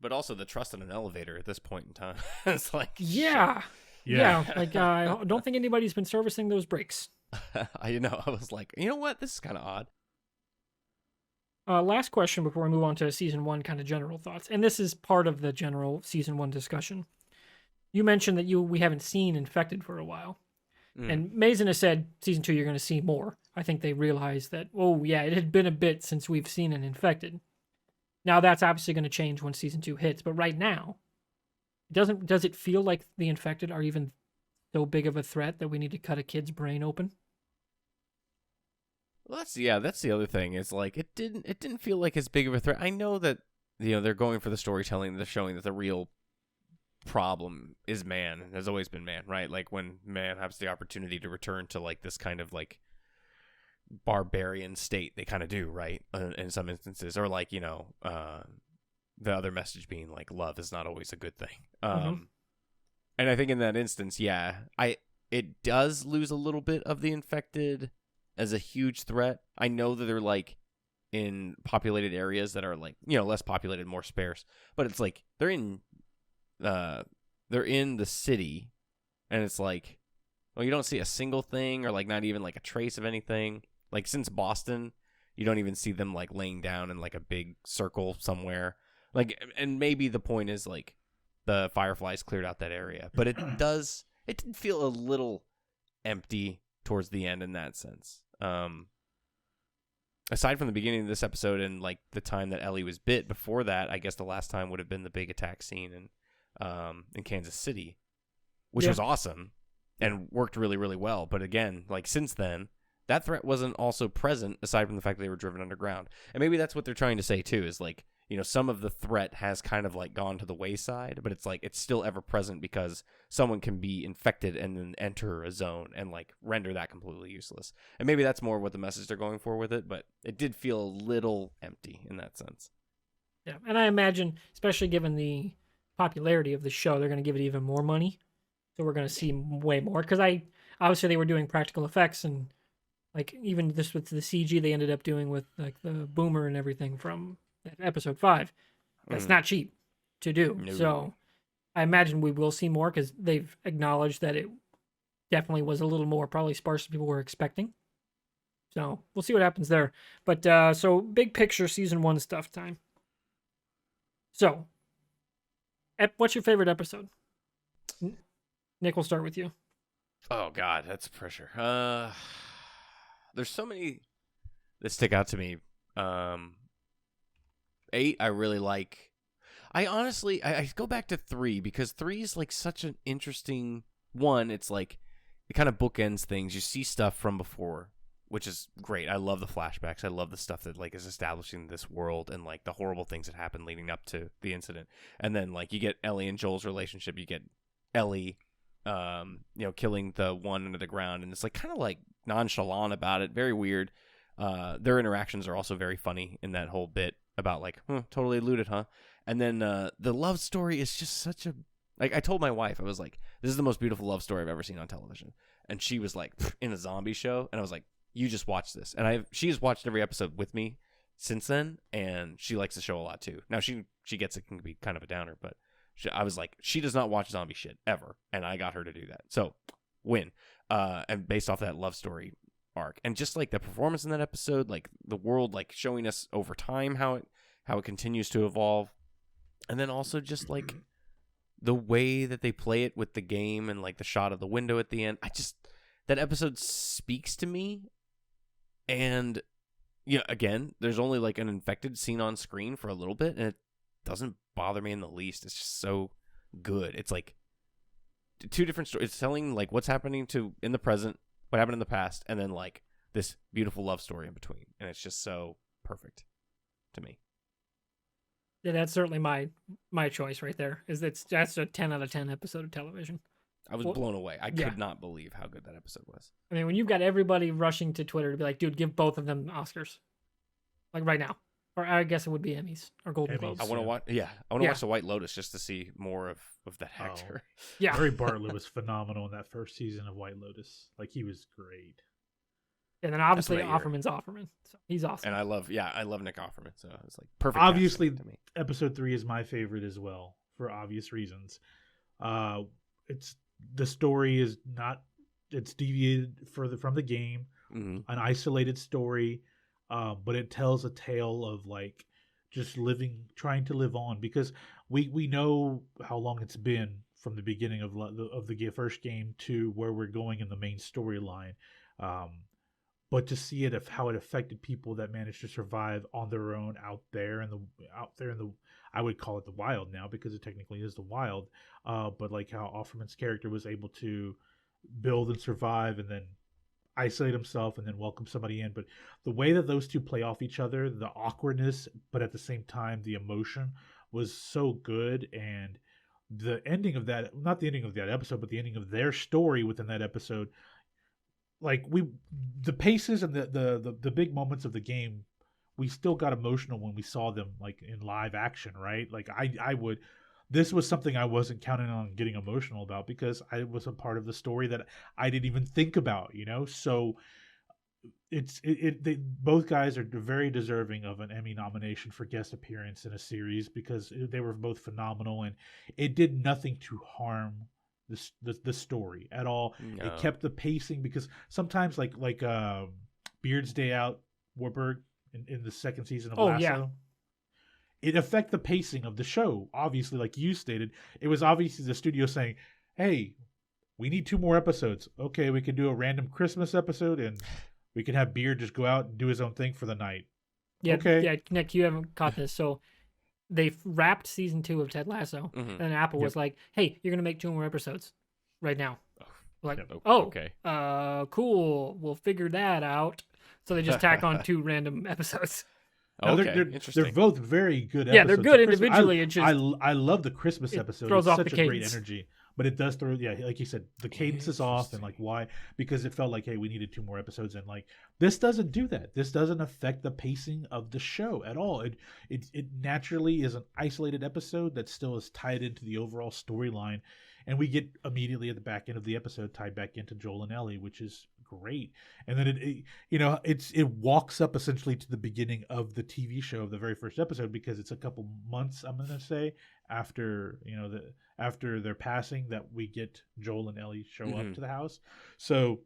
But also the trust in an elevator at this point in time. It's like, yeah. Like, I don't think anybody's been servicing those brakes. I was like, you know what? This is kind of odd. Last question before we move on to season 1 kind of general thoughts. And this is part of the general season 1 discussion. You mentioned that we haven't seen Infected for a while. And Mason has said season 2 you're going to see more. I think they realized that, oh yeah, it had been a bit since we've seen an Infected. Now that's obviously going to change when season 2 hits, but right now, does it feel like the Infected are even so big of a threat that we need to cut a kid's brain open? Well, that's the other thing. Is like it didn't feel like as big of a threat. I know that, you know, they're going for the storytelling. They're showing that the real problem is man, and has always been man, right? Like when man has the opportunity to return to like this kind of like barbarian state, they kind of do, right? In some instances, or like, you know, the other message being like love is not always a good thing. And I think in that instance, yeah, it does lose a little bit of the Infected as a huge threat. I know that they're like in populated areas that are like, you know, less populated, more sparse, but it's like they're in the city, and it's like, well, you don't see a single thing or like not even like a trace of anything. Like since Boston, you don't even see them like laying down in like a big circle somewhere. Like, and maybe the point is like the Fireflies cleared out that area, but it did feel a little empty towards the end in that sense. Aside from the beginning of this episode and like the time that Ellie was bit, before that, I guess the last time would have been the big attack scene in Kansas City, which was awesome and worked really, really well. But again, like since then, that threat wasn't also present, aside from the fact that they were driven underground. And maybe that's what they're trying to say too, is like, you know, some of the threat has kind of like gone to the wayside, but it's like it's still ever present because someone can be infected and then enter a zone and like render that completely useless. And maybe that's more what the message they're going for with it, but it did feel a little empty in that sense. Yeah, and I imagine, especially given the popularity of the show, they're going to give it even more money. So we're going to see way more, because obviously they were doing practical effects, and like even this with the CG they ended up doing with like the boomer and everything from episode 5. That's not cheap to do. No. So I imagine we will see more, because they've acknowledged that it definitely was a little more probably sparse than people were expecting. So we'll see what happens there. But so big picture season 1 stuff time. So what's your favorite episode? Nick, we'll start with you. Oh God, that's pressure. There's so many that stick out to me. 8 I really like. I honestly I go back to 3, because 3 is like such an interesting one. It's like it kind of bookends things. You see stuff from before, which is great. I love the flashbacks. I love the stuff that like is establishing this world and like the horrible things that happened leading up to the incident. And then like you get Ellie and Joel's relationship. You get Ellie killing the one under the ground, and it's like kind of like nonchalant about it, very weird. Their interactions are also very funny in that whole bit about like, totally eluded, huh? And then the love story is just such a, like, I told my wife, I was like, this is the most beautiful love story I've ever seen on television. And she was like, in a zombie show. And I was like, you just watch this. And she has watched every episode with me since then, and she likes the show a lot too. Now she gets it can be kind of a downer, but I was like, she does not watch zombie shit ever, and I got her to do that. So win. And based off that love story, arc. And just like the performance in that episode, like the world like showing us over time how it continues to evolve. And then also just like the way that they play it with the game and like the shot of the window at the end. That episode speaks to me. And again, there's only like an infected scene on screen for a little bit, and it doesn't bother me in the least. It's just so good. It's like two different stories. It's telling like what's happening in the present, what happened in the past, and then like this beautiful love story in between. And it's just so perfect to me. Yeah, that's certainly my choice right there. That's a 10 out of 10 episode of television. I was blown away. I could not believe how good that episode was. I mean, when you've got everybody rushing to Twitter to be like, dude, give both of them Oscars. Like right now. Or I guess it would be Emmys or Golden Globes. I want to watch watch The White Lotus just to see more of that actor. Yeah. Murray Bartlett was phenomenal in that first season of White Lotus. Like, he was great. And then obviously Offerman's Offerman. So he's awesome. And I love Nick Offerman. So it's like perfect. Obviously, to me. episode 3 is my favorite as well, for obvious reasons. The story is not, it's deviated further from the game, an isolated story, but it tells a tale of like just trying to live on, because we know how long it's been from the beginning of the first game to where we're going in the main storyline. But to see how it affected people that managed to survive on their own out there in the I would call it the wild now, because it technically is the wild. But like how Offerman's character was able to build and survive and then isolate himself and then welcome somebody in. But the way that those two play off each other, the awkwardness, but at the same time, the emotion was so good. And the ending of that, not the ending of that episode, but the ending of their story within that episode, like the paces and the big moments of the game, we still got emotional when we saw them like in live action, right? Like this was something I wasn't counting on getting emotional about, because I was a part of the story that I didn't even think about, So both guys are very deserving of an Emmy nomination for guest appearance in a series, because they were both phenomenal, and it did nothing to harm the story at all. No. It kept the pacing, because sometimes like Beard's Day Out, Warburg in the second season of Lasso, it affected the pacing of the show. Obviously, like you stated, it was obviously the studio saying, hey, we need 2 more episodes. Okay, we can do a random Christmas episode, and we can have Beard just go out and do his own thing for the night. Yeah, okay. Yeah, Nick, you haven't caught this. So they wrapped season 2 of Ted Lasso, and Apple was like, hey, you're going to make 2 more episodes right now. Like, okay. Cool. We'll figure that out. So they just tack on 2 random episodes. No, interesting. They're both very good episodes. Yeah, they're good individually. I love the Christmas episode. Throws it's off such the a great cadence. energy. But it does throw, like you said, the cadence is off, and like why? Because it felt like, hey, we needed 2 more episodes, and like this doesn't do that. This doesn't affect the pacing of the show at all. It naturally is an isolated episode that still is tied into the overall storyline, and we get immediately at the back end of the episode tied back into Joel and Ellie, which is great. And then it walks up essentially to the beginning of the TV show of the very first episode, because it's a couple months, I'm gonna say, after after their passing, that we get Joel and Ellie show up to the house. So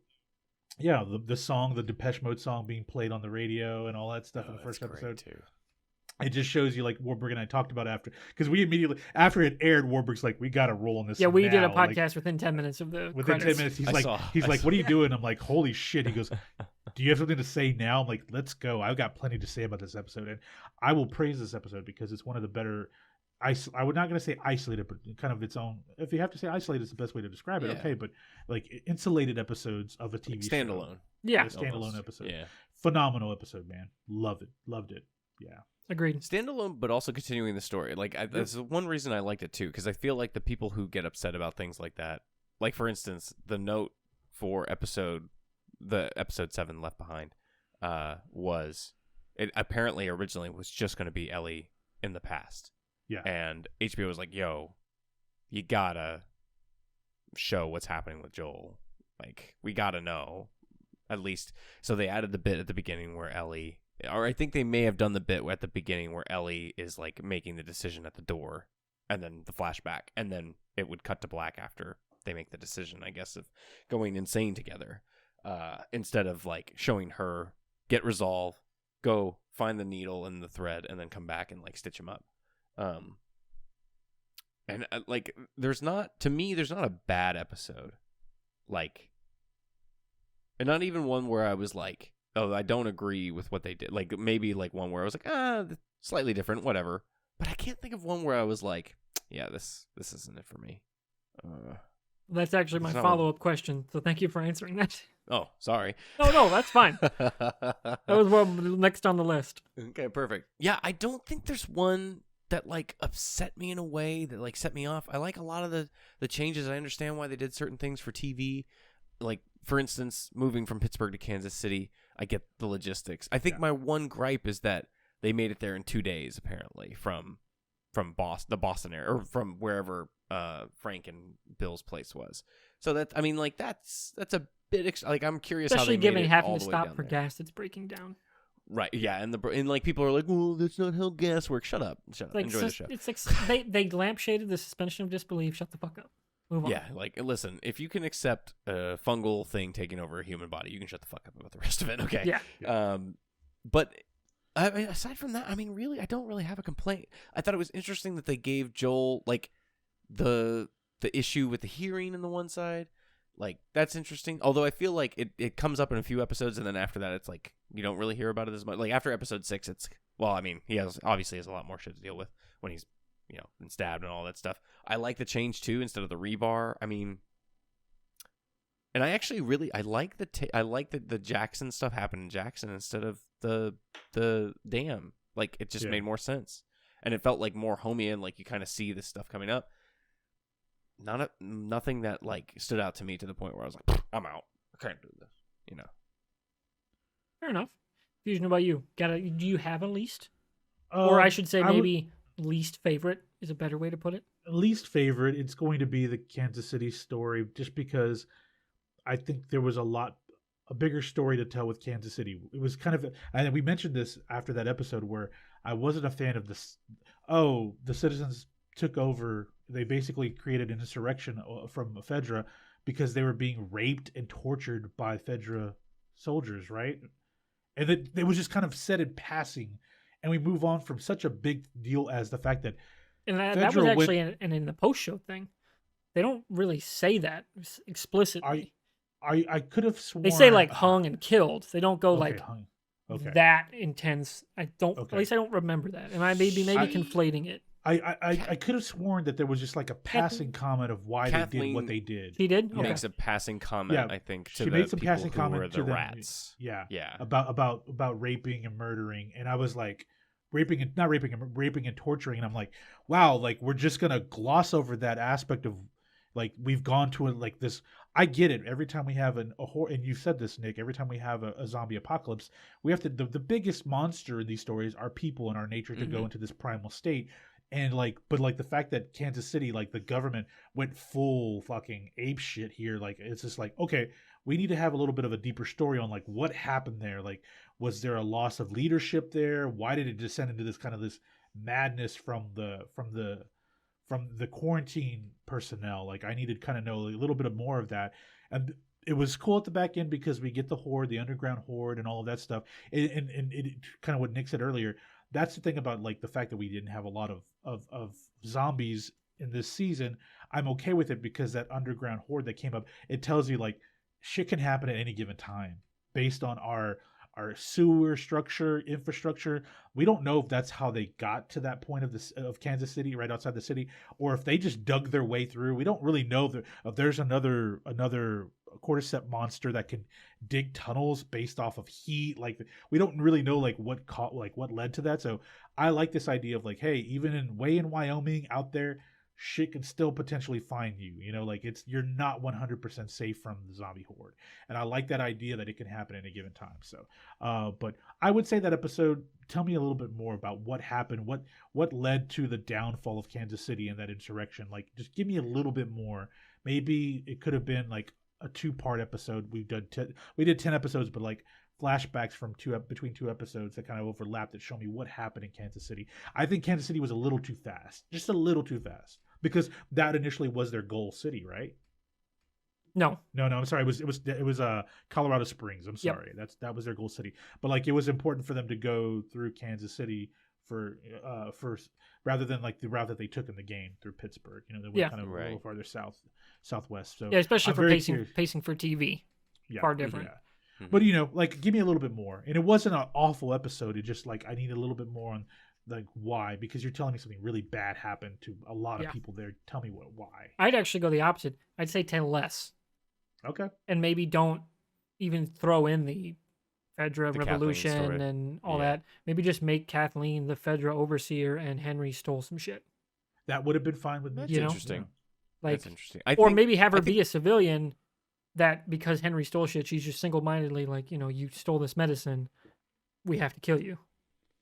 yeah, the song, the Depeche Mode song being played on the radio and all that stuff in the first episode too. It just shows you, like Warburg and I talked about after, because we immediately, after it aired, Warburg's like, we got to roll on this. Yeah, we did a podcast like, within 10 minutes of the within credits. 10 minutes. He's like, what are you doing? I'm like, holy shit. He goes, do you have something to say now? I'm like, let's go. I've got plenty to say about this episode. And I will praise this episode because it's one of the better, I would not going to say isolated, but kind of its own. If you have to say isolated, is the best way to describe it. Yeah. Okay, but like insulated episodes of a TV standalone. Show. Yeah. Standalone episode. Yeah. Phenomenal episode, man. Loved it. Yeah. Agreed. Standalone, but also continuing the story. Like, that's one reason I liked it too, because I feel like the people who get upset about things like that, like for instance, the note for episode 7, Left Behind, was it apparently originally was just going to be Ellie in the past. Yeah. And HBO was like, "Yo, you gotta show what's happening with Joel. Like, we gotta know at least." So they added the bit at the beginning where Ellie. Or I think they may have done the bit at the beginning where Ellie is like making the decision at the door, and then the flashback, and then it would cut to black after they make the decision, I guess, of going insane together. instead of like showing her get resolve, go find the needle and the thread, and then come back and like stitch them up. And like, there's not a bad episode, like, and not even one where I was like, oh, I don't agree with what they did. Like maybe like one where I was like, slightly different, whatever. But I can't think of one where I was like, yeah, this isn't it for me. That's actually my follow-up question, so thank you for answering that. Oh, sorry. No, that's fine. That was next on the list. Okay, perfect. Yeah, I don't think there's one that like upset me in a way that like set me off. I like a lot of the changes. I understand why they did certain things for TV. Like, for instance, moving from Pittsburgh to Kansas City, I get the logistics. I think my one gripe is that they made it there in 2 days, apparently, from the Boston area, or from wherever Frank and Bill's place was. So that, I mean, like, that's a bit like, I'm curious especially how they given made it having all to the way stop down for there. gas, it's breaking down. Right, yeah, and like people are like, well, that's not how gas works. Shut up, Like, enjoy the show. It's like they lampshaded the suspension of disbelief. Shut the fuck up. Move on. Yeah, like, listen, if you can accept a fungal thing taking over a human body, you can shut the fuck up about the rest of it, okay? Yeah. But I mean, aside from that, I mean, really, I don't really have a complaint. I thought it was interesting that they gave Joel, like, the issue with the hearing in the one side. Like, that's interesting. Although I feel like it comes up in a few episodes, and then after that, it's like, you don't really hear about it as much. Like, after episode 6, it's, well, I mean, he obviously has a lot more shit to deal with when he's, you know, been stabbed and all that stuff. I like the change too, instead of the rebar. I mean, and I actually really I like the Jackson stuff happened in Jackson instead of the dam. Like, it just made more sense, and it felt like more homey, and like you kind of see this stuff coming up. Nothing that like stood out to me to the point where I was like, I'm out. I can't do this. You know. Fair enough. Fusion, about you? Do you have a least? Or I should say maybe least favorite is a better way to put it. Least favorite, it's going to be the Kansas City story, just because I think there was a bigger story to tell with Kansas City. It was kind of, and we mentioned this after that episode where I wasn't a fan of this. Oh, the citizens took over. They basically created an insurrection from Fedra because they were being raped and tortured by Fedra soldiers, right? And it was just kind of said in passing. And we move on from such a big deal as the fact that and that was actually in the post-show thing. They don't really say that explicitly. I could have sworn they say like hung and killed. They don't go like hung. that intense. I don't. Okay. At least I don't remember that. And I maybe conflating it. I could have sworn that there was just like a passing comment of why they did what they did. She did. He makes a passing comment, I think, to she the made some people passing who comment were to the them. rats. Yeah, yeah, about raping and murdering, and I was like, raping and torturing, and I'm like, wow, like we're just gonna gloss over that aspect of, like, we've gone to like this. I get it. Every time we have a horror, and you said this, Nick, every time we have a zombie apocalypse, we have to the biggest monster in these stories are people and our nature to go into this primal state. And but the fact that Kansas City, like the government went full fucking ape shit here, like it's just like, okay, we need to have a little bit of a deeper story on like what happened there. Like, was there a loss of leadership there? Why did it descend into this kind of this madness from the quarantine personnel? Like, I needed to kind of know a little bit more of that. And it was cool at the back end because we get the horde, the underground horde, and all of that stuff. And it kind of what Nick said earlier. That's the thing about like the fact that we didn't have a lot of zombies in this season. I'm okay with it because that underground horde that came up, it tells you like shit can happen at any given time based on our sewer structure, infrastructure. We don't know if that's how they got to that point of Kansas City, right outside the city, or if they just dug their way through. We don't really know if there's another cordyceps monster that can dig tunnels based off of heat. Like, we don't really know like what led to that. So I like this idea of like, hey, even in Wyoming out there, shit can still potentially find you. You know, like you're not 100% safe from the zombie horde. And I like that idea that it can happen at a given time. So, but I would say that episode, tell me a little bit more about what happened, what led to the downfall of Kansas City and that insurrection. Like, just give me a little bit more. Maybe it could have been like a 2-part episode. We did 10 episodes, but like flashbacks from between 2 episodes that kind of overlapped that show me what happened in Kansas City. I think Kansas City was a little too fast, just a little too fast, because that initially was their goal city, right? No. No, I'm sorry. It was Colorado Springs. I'm Yep. sorry. That was their goal city. But like it was important for them to go through Kansas City for first rather than like the route that they took in the game through Pittsburgh. They went Yeah. kind of a Right. little farther southwest. So Yeah, especially I'm for very pacing curious. pacing for TV. Yeah, Far different. yeah. But like give me a little bit more. And it wasn't an awful episode. It just like I need a little bit more on like why, because you're telling me something really bad happened to a lot of Yeah. people there. Tell me why. I'd actually go the opposite. I'd say tell less. Okay. And maybe don't even throw in the Fedra The Kathleen revolution story. and all Yeah. that. Maybe just make Kathleen the Fedra overseer and Henry stole some shit. That would have been fine with me. That's You know? interesting. Like, That's interesting. or maybe have her be a civilian that because Henry stole shit, she's just single-mindedly like, you stole this medicine, we have to kill you.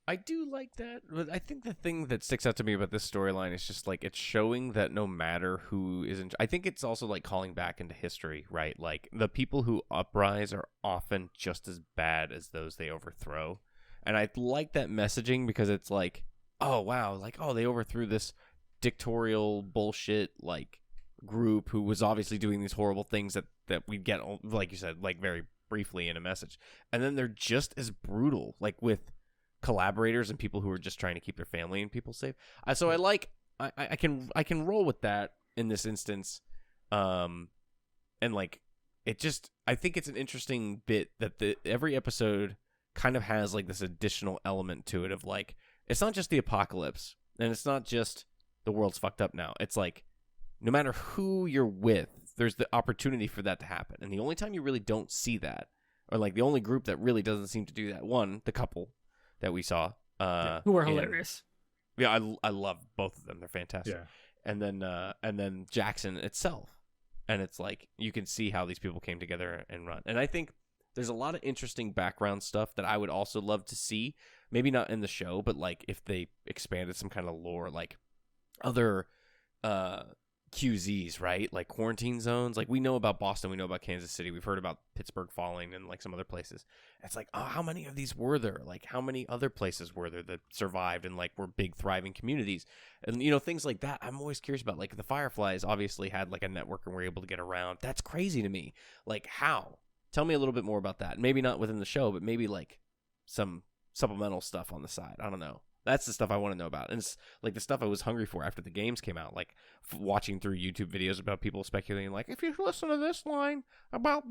I do like that, but I think the thing that sticks out to me about this storyline is just like it's showing that no matter who is in, I think it's also like calling back into history, right? Like the people who uprise are often just as bad as those they overthrow. And I like that messaging because it's like, oh wow, like oh they overthrew this dictatorial bullshit like group who was obviously doing these horrible things that we get, like you said, like very briefly in a message. And then they're just as brutal, like with collaborators and people who are just trying to keep their family and people safe. So I can roll with that in this instance, and like it just I think it's an interesting bit that every episode kind of has like this additional element to it of like it's not just the apocalypse and it's not just the world's fucked up now. It's like no matter who you're with, there's the opportunity for that to happen, and the only time you really don't see that, or like the only group that really doesn't seem to do that, one, the couple that we saw, Who are hilarious. Yeah, I love both of them. They're fantastic. Yeah. And then Jackson itself, and it's like you can see how these people came together and run. And I think there's a lot of interesting background stuff that I would also love to see. Maybe not in the show, but like if they expanded some kind of lore, like other QZs, right? Like quarantine zones. Like we know about Boston, we know about Kansas City, we've heard about Pittsburgh falling and like some other places. It's like, oh, how many of these were there? Like how many other places were there that survived and like were big thriving communities? And things like that I'm always curious about. Like the Fireflies obviously had like a network and were able to get around. That's crazy to me. Like how? Tell me a little bit more about that. Maybe not within the show, but maybe like some supplemental stuff on the side. I don't know. That's the stuff I want to know about. And it's like the stuff I was hungry for after the games came out, like watching through YouTube videos about people speculating, like, if you listen to this line about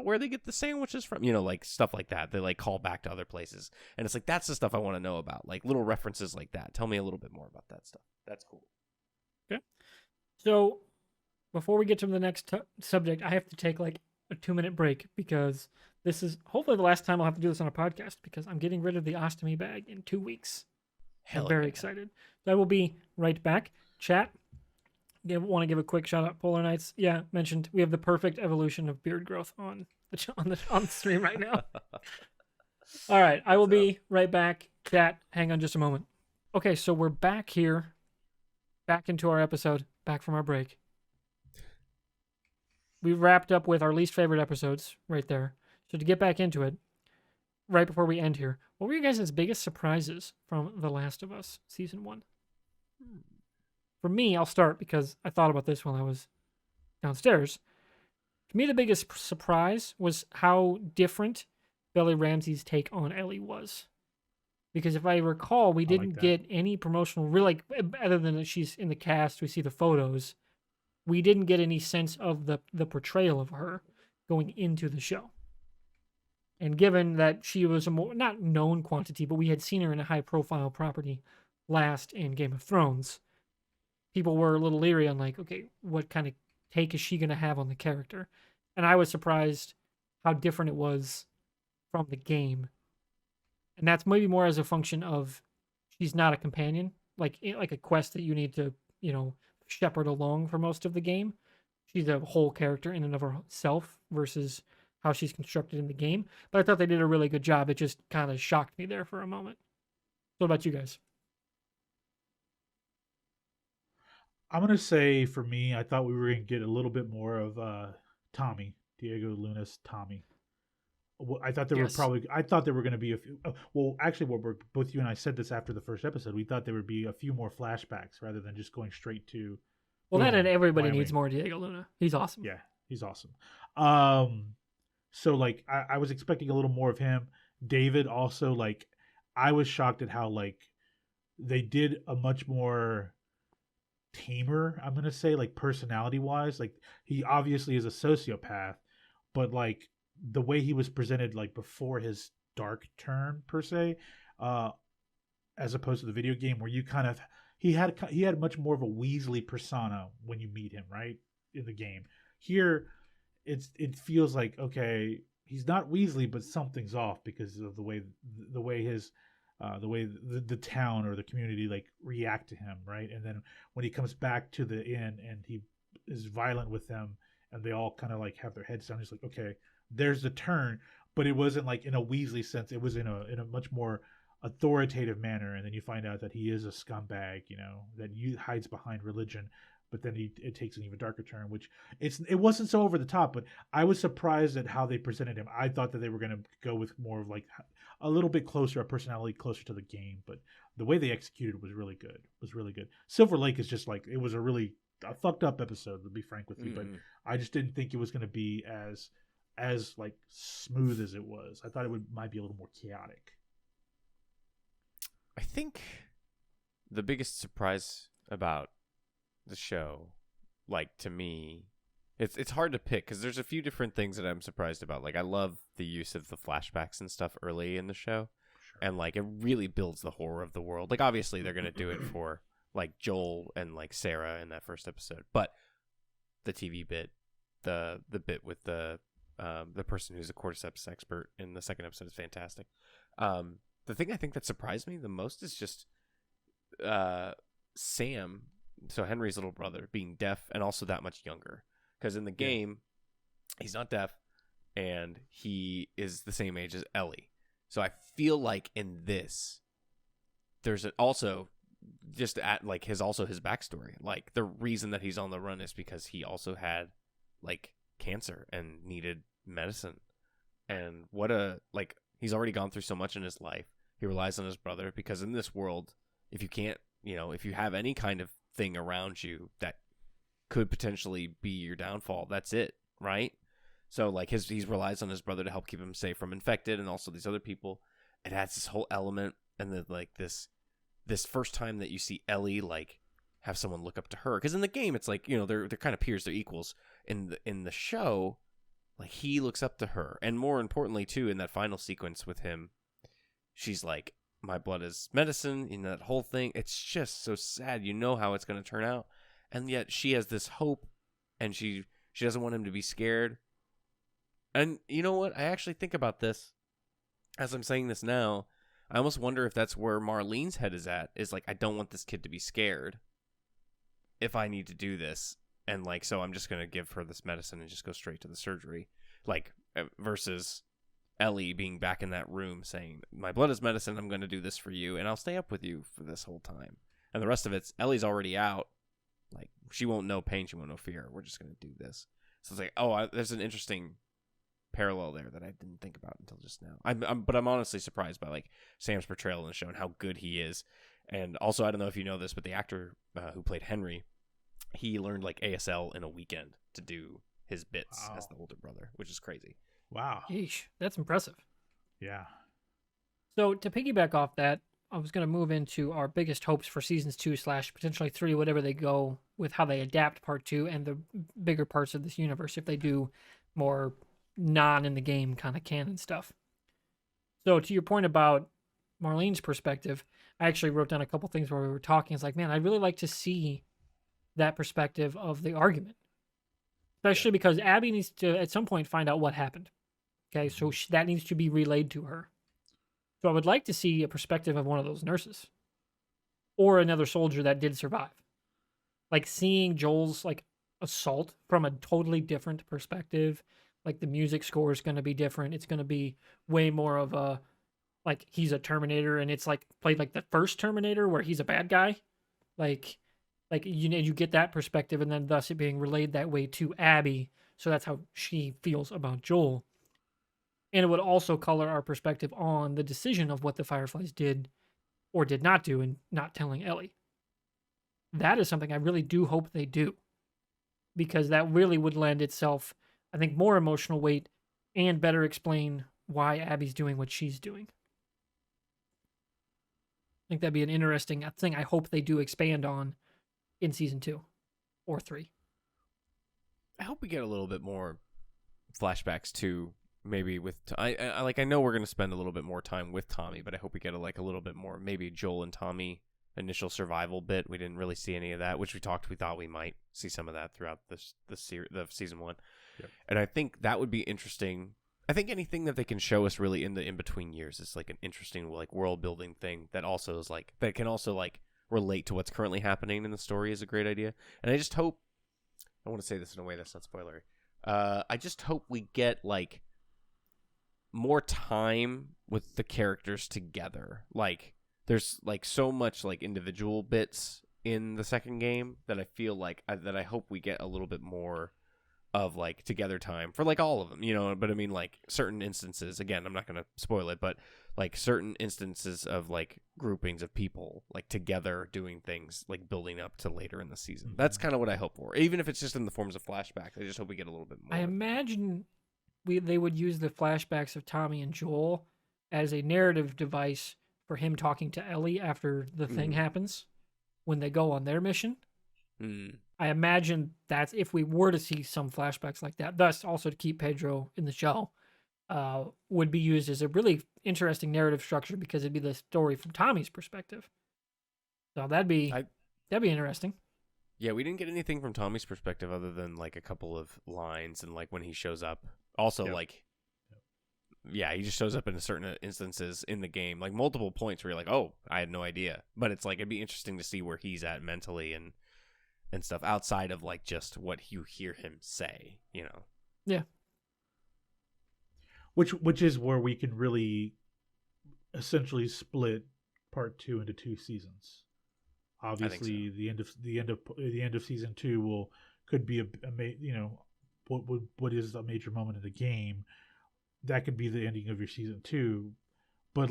where they get the sandwiches from, like stuff like that. They like call back to other places. And it's like, that's the stuff I want to know about, like little references like that. Tell me a little bit more about that stuff. That's cool. Okay. So before we get to the next subject, I have to take like a 2-minute break because this is hopefully the last time I'll have to do this on a podcast because I'm getting rid of the ostomy bag in 2 weeks. I'm very excited. So I will be right back. Chat, want to give a quick shout out. Polar Knights, yeah, mentioned we have the perfect evolution of beard growth on the stream right now. All right, I will be right back. Chat, hang on just a moment. Okay, so we're back here, back into our episode, back from our break. We wrapped up with our least favorite episodes right there. So to get back into it, right before we end here, what were you guys' biggest surprises from The Last of Us Season 1? For me, I'll start because I thought about this while I was downstairs. To me, the biggest surprise was how different Bella Ramsey's take on Ellie was. Because if I recall, we didn't get any promotional, really, other than that she's in the cast, we see the photos. We didn't get any sense of the portrayal of her going into the show. And given that she was a more, not known quantity, but we had seen her in a high-profile property last in Game of Thrones, people were a little leery on like, okay, what kind of take is she going to have on the character? And I was surprised how different it was from the game. And that's maybe more as a function of she's not a companion, like a quest that you need to, shepherd along for most of the game. She's a whole character in and of herself versus how she's constructed in the game. But I thought they did a really good job. It just kind of shocked me there for a moment. What about you guys? I'm going to say for me, I thought we were going to get a little bit more of Tommy, Diego Luna's Tommy. I thought there were going to be a few. Well, actually, both you and I said this after the first episode. We thought there would be a few more flashbacks rather than just going straight to. Well, that and everybody needs more Diego Luna. He's awesome. Yeah, He's awesome. Um, so like I was expecting a little more of him. David also like I was shocked at how like they did a much more tamer, I'm gonna say, like personality wise. Like he obviously is a sociopath, but like the way he was presented like before his dark turn per se, uh, as opposed to the video game where you kind of he had much more of a Weasley persona when you meet him, right? In the game. Here it feels like okay, he's not Weasley, but something's off because of the way his the way the town or the community like react to him, right? And then when he comes back to the inn and he is violent with them, and they all kind of like have their heads down, he's like, okay, there's the turn, but it wasn't like in a Weasley sense. It was in a much more authoritative manner, and then you find out that he is a scumbag, that he hides behind religion. But then it takes an even darker turn, which it wasn't so over the top, but I was surprised at how they presented him. I thought that they were going to go with more of like a little bit closer, a personality closer to the game, but the way they executed was really good. Was really good. Silver Lake is just like it was a fucked up episode, to be frank with you, but I just didn't think it was going to be as like smooth as it was. I thought might be a little more chaotic. I think the biggest surprise about the show, like to me, it's hard to pick because there's a few different things that I'm surprised about. Like I love the use of the flashbacks and stuff early in the show, and like it really builds the horror of the world. Like obviously they're gonna do it for like Joel and like Sarah in that first episode, but the TV bit, the bit with the person who's a cordyceps expert in the second episode is fantastic. The thing I think that surprised me the most is just Sam, so Henry's little brother, being deaf and also that much younger. Because in the game, he's not deaf, and he is the same age as Ellie. So I feel like in this, there's also just at like his backstory. Like the reason that he's on the run is because he also had like cancer and needed medicine. And he's already gone through so much in his life. He relies on his brother because in this world, if you can't, if you have any kind of thing around you that could potentially be your downfall, that's it, right? So like he relies on his brother to help keep him safe from infected and also these other people. It adds this whole element, and then like this first time that you see Ellie like have someone look up to her, because in the game it's like they're kind of peers, they're equals. In the show, like he looks up to her, and more importantly too, in that final sequence with him, she's like, my blood is medicine, that whole thing. It's just so sad. You know how it's going to turn out. And yet she has this hope, and she doesn't want him to be scared. And you know what? I actually think about this as I'm saying this now. I almost wonder if that's where Marlene's head is at. Is like, I don't want this kid to be scared if I need to do this. And like, so I'm just going to give her this medicine and just go straight to the surgery. Like, versus Ellie being back in that room saying, my blood is medicine, I'm going to do this for you, and I'll stay up with you for this whole time. And the rest of it's, Ellie's already out. Like, she won't know pain, she won't know fear. We're just going to do this. So it's like, there's an interesting parallel there that I didn't think about until just now. But I'm honestly surprised by, like, Sam's portrayal in the show and how good he is. And also, I don't know if you know this, but the actor who played Henry, he learned, like, ASL in a weekend to do his bits as the older brother, which is crazy. Wow. Yeesh, that's impressive. Yeah. So to piggyback off that, I was going to move into our biggest hopes for seasons 2 / potentially 3, whatever they go with how they adapt part 2 and the bigger parts of this universe, if they do more non in the game kind of canon stuff. So to your point about Marlene's perspective, I actually wrote down a couple things where we were talking. It's like, man, I'd really like to see that perspective of the argument, especially because Abby needs to at some point find out what happened. Okay, so that needs to be relayed to her. So I would like to see a perspective of one of those nurses or another soldier that did survive. Like seeing Joel's like assault from a totally different perspective. Like the music score is going to be different. It's going to be way more of a, like he's a Terminator and it's like played like the first Terminator where he's a bad guy. Like you get that perspective, and then thus it being relayed that way to Abby. So that's how she feels about Joel. And it would also color our perspective on the decision of what the Fireflies did or did not do in not telling Ellie. That is something I really do hope they do, because that really would lend itself I think, more emotional weight and better explain why Abby's doing what she's doing. I think that'd be an interesting thing. I hope they do expand on in season 2 or 3. I hope we get a little bit more flashbacks too. Maybe with I know we're gonna spend a little bit more time with Tommy, but I hope we get a little bit more. Maybe Joel and Tommy initial survival bit. We didn't really see any of that, which we thought we might see some of that throughout the season 1. Yep. And I think that would be interesting. I think anything that they can show us really in the in between years is like an interesting world building thing that also is that can also relate to what's currently happening in the story is a great idea. And I just hope, I want to say this in a way that's not spoilery. I just hope we get more time with the characters together. There's so much individual bits in the second game that I feel that I hope we get a little bit more of together time for all of them, but I mean certain instances, again, I'm not going to spoil it, but certain instances of groupings of people together doing things building up to later in the season. Mm-hmm. That's kind of what I hope for, even if it's just in the forms of flashbacks. I just hope we get a little bit more. I imagine they would use the flashbacks of Tommy and Joel as a narrative device for him talking to Ellie after the thing happens when they go on their mission. I imagine that's if we were to see some flashbacks like that, thus also to keep Pedro in the show, would be used as a really interesting narrative structure because it'd be the story from Tommy's perspective. So that'd be interesting. Yeah, we didn't get anything from Tommy's perspective other than a couple of lines and when he shows up. Also, yeah, he just shows up in certain instances in the game, multiple points where you're oh, I had no idea. But it's it'd be interesting to see where he's at mentally and stuff outside of just what you hear him say, Yeah. Which is where we can really essentially split part 2 into 2 seasons. Obviously, so. the end of season 2 could be what is a major moment in the game. That could be the ending of your season 2, but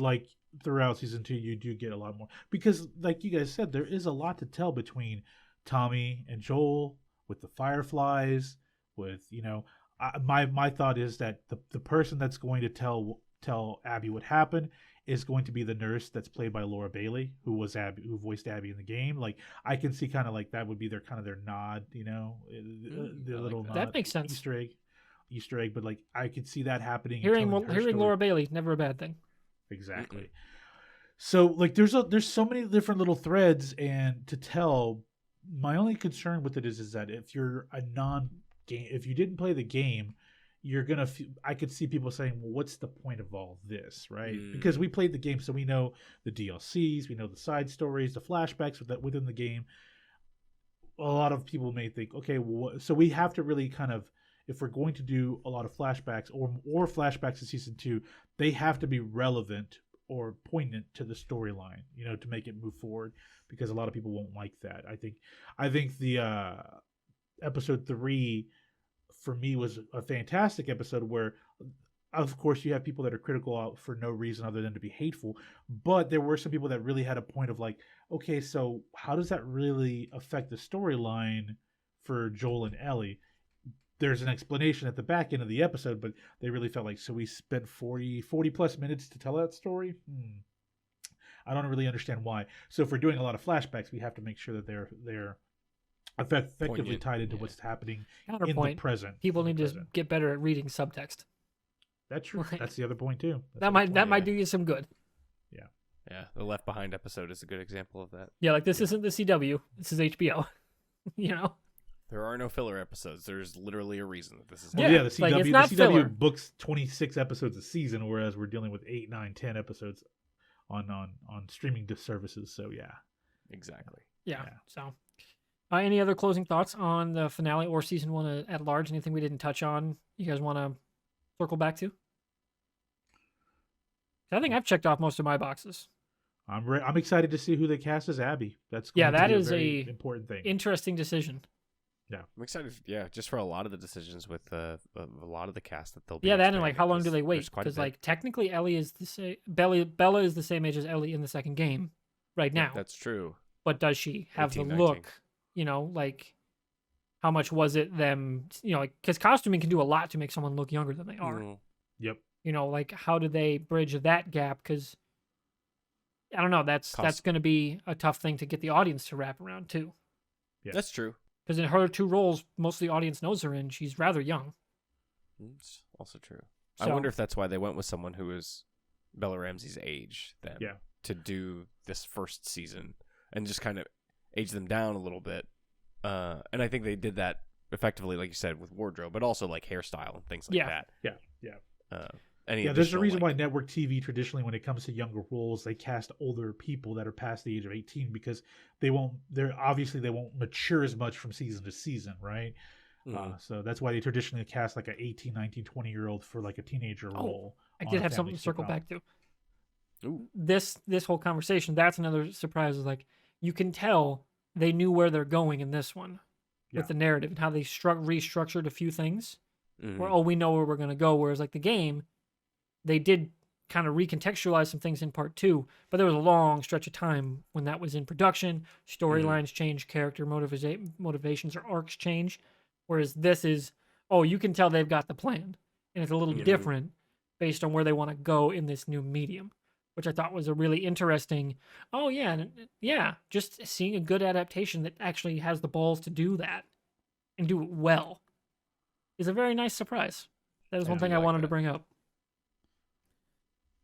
throughout season 2 you do get a lot more because you guys said, there is a lot to tell between Tommy and Joel, with the Fireflies, with my thought is that the person that's going to tell Abby what happened is going to be the nurse that's played by Laura Bailey, who voiced Abby in the game. I can see kind of that would be their nod, the little nod, that makes sense. Easter egg, but I could see that happening. Hearing Laura Bailey, never a bad thing. Exactly. So there's so many different little threads and to tell. My only concern with it is that if you're if you didn't play the game, you're gonna. I could see people saying, "Well, what's the point of all this?" Right? Because we played the game, so we know the DLCs, we know the side stories, the flashbacks within the game. A lot of people may think, okay, so we have to really kind of, if we're going to do a lot of flashbacks or flashbacks in season 2, they have to be relevant or poignant to the storyline, to make it move forward, because a lot of people won't like that. I think the episode 3 for me was a fantastic episode where, of course, you have people that are critical out for no reason other than to be hateful, but there were some people that really had a point of okay, so how does that really affect the storyline for Joel and Ellie? There's an explanation at the back end of the episode, but they really felt so we spent 40 plus minutes to tell that story. I don't really understand why. So if we're doing a lot of flashbacks, we have to make sure that they're effectively Poignant. tied into what's happening Counterpoint, in the present. People need to get better at reading subtext. That's true. That's the other point too. That might do you some good. Yeah, the Left Behind episode is a good example of that. Yeah, this isn't the CW. This is HBO. There are no filler episodes. There's literally a reason that this is Well, Yeah, the it's CW, not the filler. CW books 26 episodes a season, whereas we're dealing with 8, 9, 10 episodes on streaming services. So yeah, Exactly. Yeah. So, any other closing thoughts on the finale or season 1 at large? Anything we didn't touch on? You guys want to circle back to? I think I've checked off most of my boxes. I'm excited to see who they cast as Abby. That's that be is a very a important thing. Interesting decision. I'm excited. Yeah, just for a lot of the decisions with a lot of the cast that they'll be. Yeah, that and expanding, how long do 'cause they wait? there's quite a Because bit. technically Ellie is the same. Bella is the same age as Ellie in the second game right now. That's true. But does she have 18, the 19. look? how much was it them, like, because costuming can do a lot to make someone look younger than they are. Yep. Like, how do they bridge that gap? Because I don't know, that's going to be a tough thing to get the audience to wrap around too. Yeah. That's true. Because in her 2 roles, most of the audience knows her in, she's rather young. It's also true. So, I wonder if that's why they went with someone who is Bella Ramsey's age then to do this first season and just kind of age them down a little bit. And I think they did that effectively, like you said, with wardrobe, but also like hairstyle and things like that. There's a reason why network TV traditionally, when it comes to younger roles, they cast older people that are past the age of 18 because they won't mature as much from season to season, right? So that's why they traditionally cast like an 18, 19, 20-year-old for like a teenager role. I did have something to circle back to. Ooh. This whole conversation, that's another surprise, is like, you can tell they knew where they're going in this one with the narrative and how they restructured a few things where, we know where we're going to go. Whereas like the game, they did kind of recontextualize some things in part 2, but there was a long stretch of time when that was in production. Storylines change, character motivations or arcs change. Whereas this is, you can tell they've got the plan. And it's a little different based on where they want to go in this new medium, which I thought was a really interesting, just seeing a good adaptation that actually has the balls to do that and do it well is a very nice surprise. That is one thing I wanted to bring up.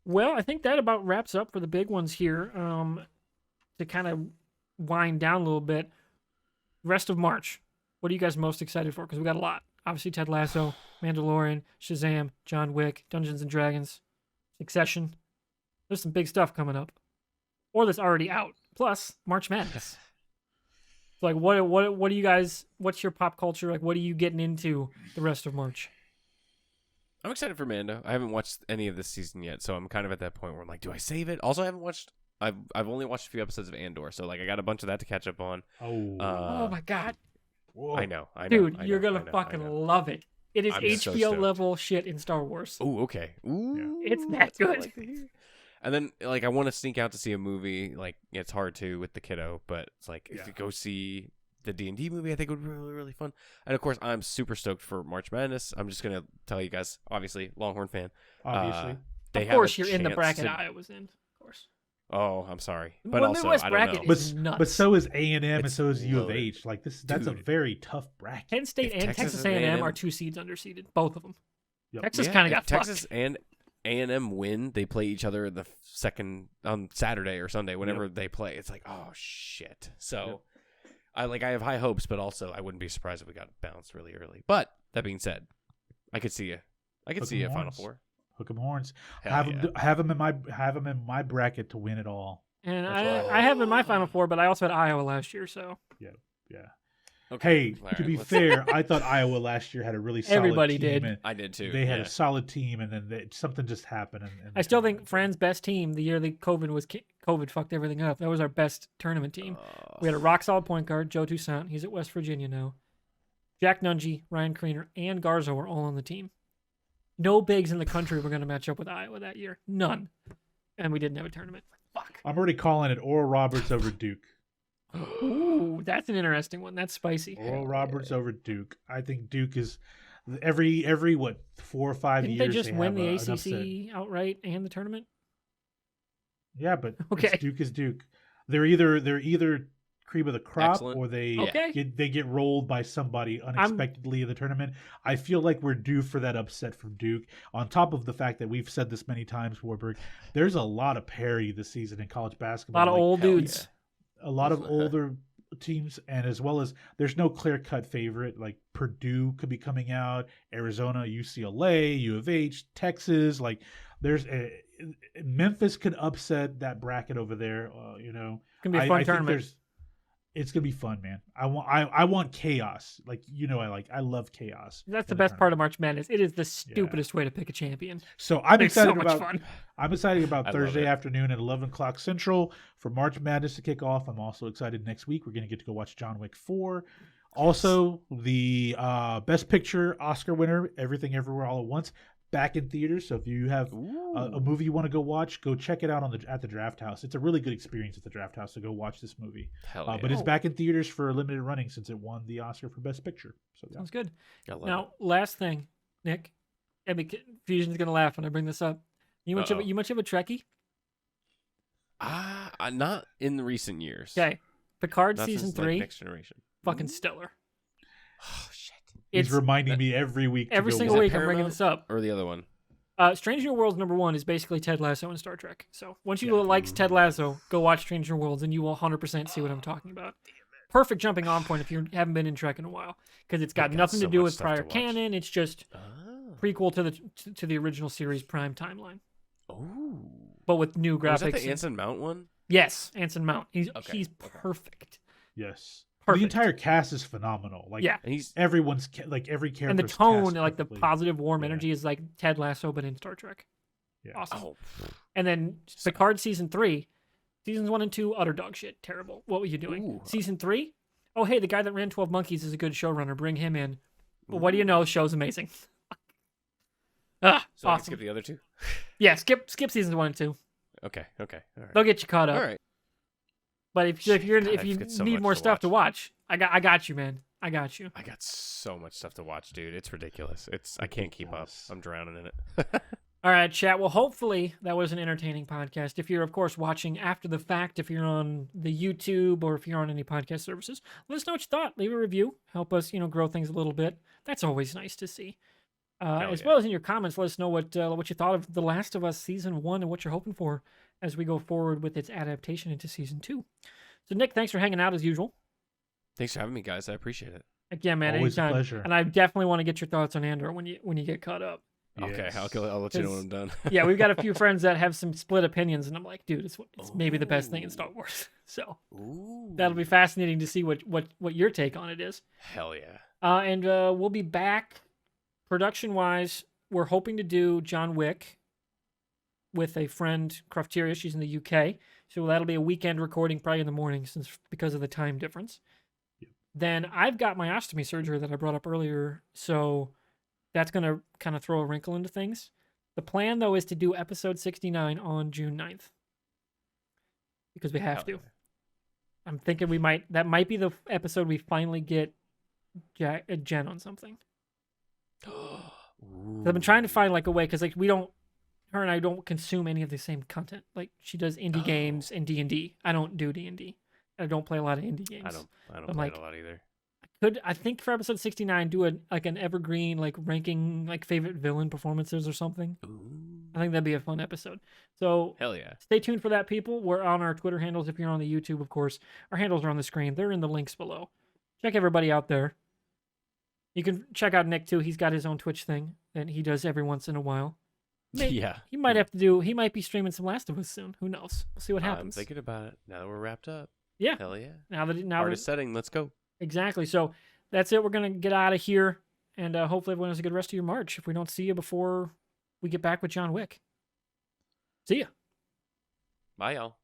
Well, I think that about wraps up for the big ones here. To kind of wind down a little bit, rest of March, what are you guys most excited for? Because we got a lot. Obviously, Ted Lasso, Mandalorian, Shazam, John Wick, Dungeons & Dragons, Succession. There's some big stuff coming up. Or that's already out. Plus, March Madness. So, like, what do you guys, what's your pop culture? Like, what are you getting into the rest of March? I'm excited for Mando. I haven't watched any of this season yet, so I'm kind of at that point where I'm like, do I save it? Also, I haven't watched, I've only watched a few episodes of Andor, so, like, I got a bunch of that to catch up on. Oh my God. Whoa. I know. Dude, you're going to fucking love it. It is I'm HBO so level shit in Star Wars. Oh, okay. Ooh, It's that that's what I good. like to hear. And then, like, I want to sneak out to see a movie. Like, it's hard to with the kiddo, but it's like, if you go see the D&D movie, I think would be really, really fun. And, of course, I'm super stoked for March Madness. I'm just going to tell you guys, obviously, Longhorn fan. Obviously. They of course, have you're in the bracket to... I was in, of course. Oh, I'm sorry. But Well, also, Midwest I don't bracket know. is nuts. But so is A&M and It's so is U of loaded. H. Like, that's a Dude. very tough bracket. Penn State If and Texas A&M are 2 seeds underseeded, both of them. Yep. Texas Yeah, kind of if got Texas fucked. and A&M win, they play each other the second on Saturday or Sunday, whenever they play. It's like, oh shit. So I have high hopes, but also I wouldn't be surprised if we got bounced really early. But that being said, I could see a Final Four. Hook 'em horns. Hell Have them in my bracket to win it all. And That's I have in my Final Four, but I also had Iowa last year, so. Yeah. Okay. Hey, All to right, be let's- fair, I thought Iowa last year had a really solid Everybody team. did. And I did too. They had yeah. a solid team, and then something just happened. And I still think Fran's best team, the year that COVID fucked everything up, that was our best tournament team. We had a rock-solid point guard, Joe Toussaint. He's at West Virginia now. Jack Nungy, Ryan Creener, and Garza were all on the team. No bigs in the country were going to match up with Iowa that year. None. And we didn't have a tournament. Fuck. I'm already calling it Oral Roberts over Duke. Ooh, that's an interesting one. That's spicy. Oral Roberts over Duke. I think Duke is every what 4 or 5 Didn't years they just win have the an upset. ACC outright and the tournament? Yeah, but Okay. Duke is Duke. They're either cream of the crop Excellent. or they Okay. get rolled by somebody unexpectedly in the tournament. I feel like we're due for that upset from Duke. On top of the fact that we've said this many times, Warburg, there's a lot of parity this season in college A basketball. lot of Like, old hell dudes. a lot of older teams, and as well as there's no clear-cut favorite. Like Purdue could be coming out, Arizona, UCLA, U of H, Texas. Like there's Memphis could upset that bracket over there. It's going to be a fun tournament. It's gonna be fun, man. I want chaos. Like I love chaos. That's the best part of March Madness. It is the stupidest way to pick a champion. So I'm It's excited so much about. fun. I'm excited about I love Thursday it. afternoon at 11:00 Central for March Madness to kick off. I'm also excited next week. We're gonna get to go watch John Wick 4. Also, the Best Picture Oscar winner, Everything Everywhere All at Once. back in theaters. So if you have a movie you want to go watch, go check it out at the Draft House. It's a really good experience at the Draft House to go watch this movie. Hell yeah. But it's back in theaters for a limited running since it won the Oscar for Best Picture. So yeah. Sounds good. I love Now, it. last thing, Nick. I mean, Fusion's gonna laugh when I bring this up. You much of a Trekkie? Not in the recent years. Okay, Picard Not season since, 3, Next Generation. fucking stellar. Oh shit. He's reminding me every week. Every to go single watch week it. I'm bringing this up. Or the other one. Strange New Worlds #1 is basically Ted Lasso in Star Trek. So once you like Ted Lasso, go watch Strange New Worlds and you will 100% see what I'm talking about. Perfect jumping on point if you haven't been in Trek in a while, because it's got nothing to do with prior canon. It's just prequel to the original series prime timeline. Oh. But with new graphics. Was that the Anson Mount one? Yes, Anson Mount. He's perfect. Yes. Perfect. The entire cast is phenomenal. Like, yeah, And he's everyone's every character. and the tone, like the positive, warm energy, is like Ted Lasso, but in Star Trek. Yeah. Awesome. oh, And then Picard season 3, seasons 1 and 2, utter dog shit, terrible. What were you doing? Ooh. Season 3, oh hey, the guy that ran 12 Monkeys is a good showrunner. Bring him in. Well, what do you know? Show's amazing. So I can awesome. skip the other two? Yeah, skip seasons 1 and 2. Okay. All right. They'll get you caught up. All right. But if God, you I've got so need much more to stuff to watch, I got you, man. I got you. I got so much stuff to watch, dude. It's ridiculous. I can't keep up. I'm drowning in it. All right, chat. Well, hopefully that was an entertaining podcast. If you're, of course, watching after the fact, if you're on the YouTube or if you're on any podcast services, let us know what you thought. Leave a review. Help us, grow things a little bit. That's always nice to see. As well as in your comments, let us know what you thought of The Last of Us Season 1 and what you're hoping for as we go forward with its adaptation into Season 2. So, Nick, thanks for hanging out as usual. Thanks for having me, guys. I appreciate it. Again, man, Always a anytime. pleasure. And I definitely want to get your thoughts on Andor when you get caught up. Okay, Yes. I'll let you know when I'm done. Yeah, we've got a few friends that have some split opinions, and I'm like, dude, it's maybe the best thing in Star Wars. So Ooh. that'll be fascinating to see what your take on it is. Hell yeah. And we'll be back production-wise. We're hoping to do John Wick with a friend, Crofteria. She's in the UK. So that'll be a weekend recording, probably in the morning because of the time difference. Yep. Then I've got my ostomy surgery that I brought up earlier. So that's going to kind of throw a wrinkle into things. The plan, though, is to do episode 69 on June 9th. Because we have to. Yeah. I'm thinking that might be the episode we finally get Jen on something. Ooh. I've been trying to find like a way, because like her and I don't consume any of the same content. Like she does indie games and D&D. I don't do D&D. I don't play a lot of indie games. I don't I'm play like, it a lot either. I think for episode 69 do an evergreen like ranking like favorite villain performances or something. Ooh. I think that'd be a fun episode. So Hell yeah. stay tuned for that, people. We're on our Twitter handles. If you're on the YouTube, of course, our handles are on the screen. They're in the links below. Check everybody out there. You can check out Nick too. He's got his own Twitch thing that he does every once in a while. Yeah. He might be streaming some Last of Us soon. Who knows? We'll see what happens. I'm thinking about it now that we're wrapped up. Yeah. Hell yeah. Now Hardest setting. Let's go. exactly. So that's it. We're gonna get out of here, and hopefully everyone has a good rest of your March. If we don't see you before we get back with John Wick, see ya. Bye, y'all.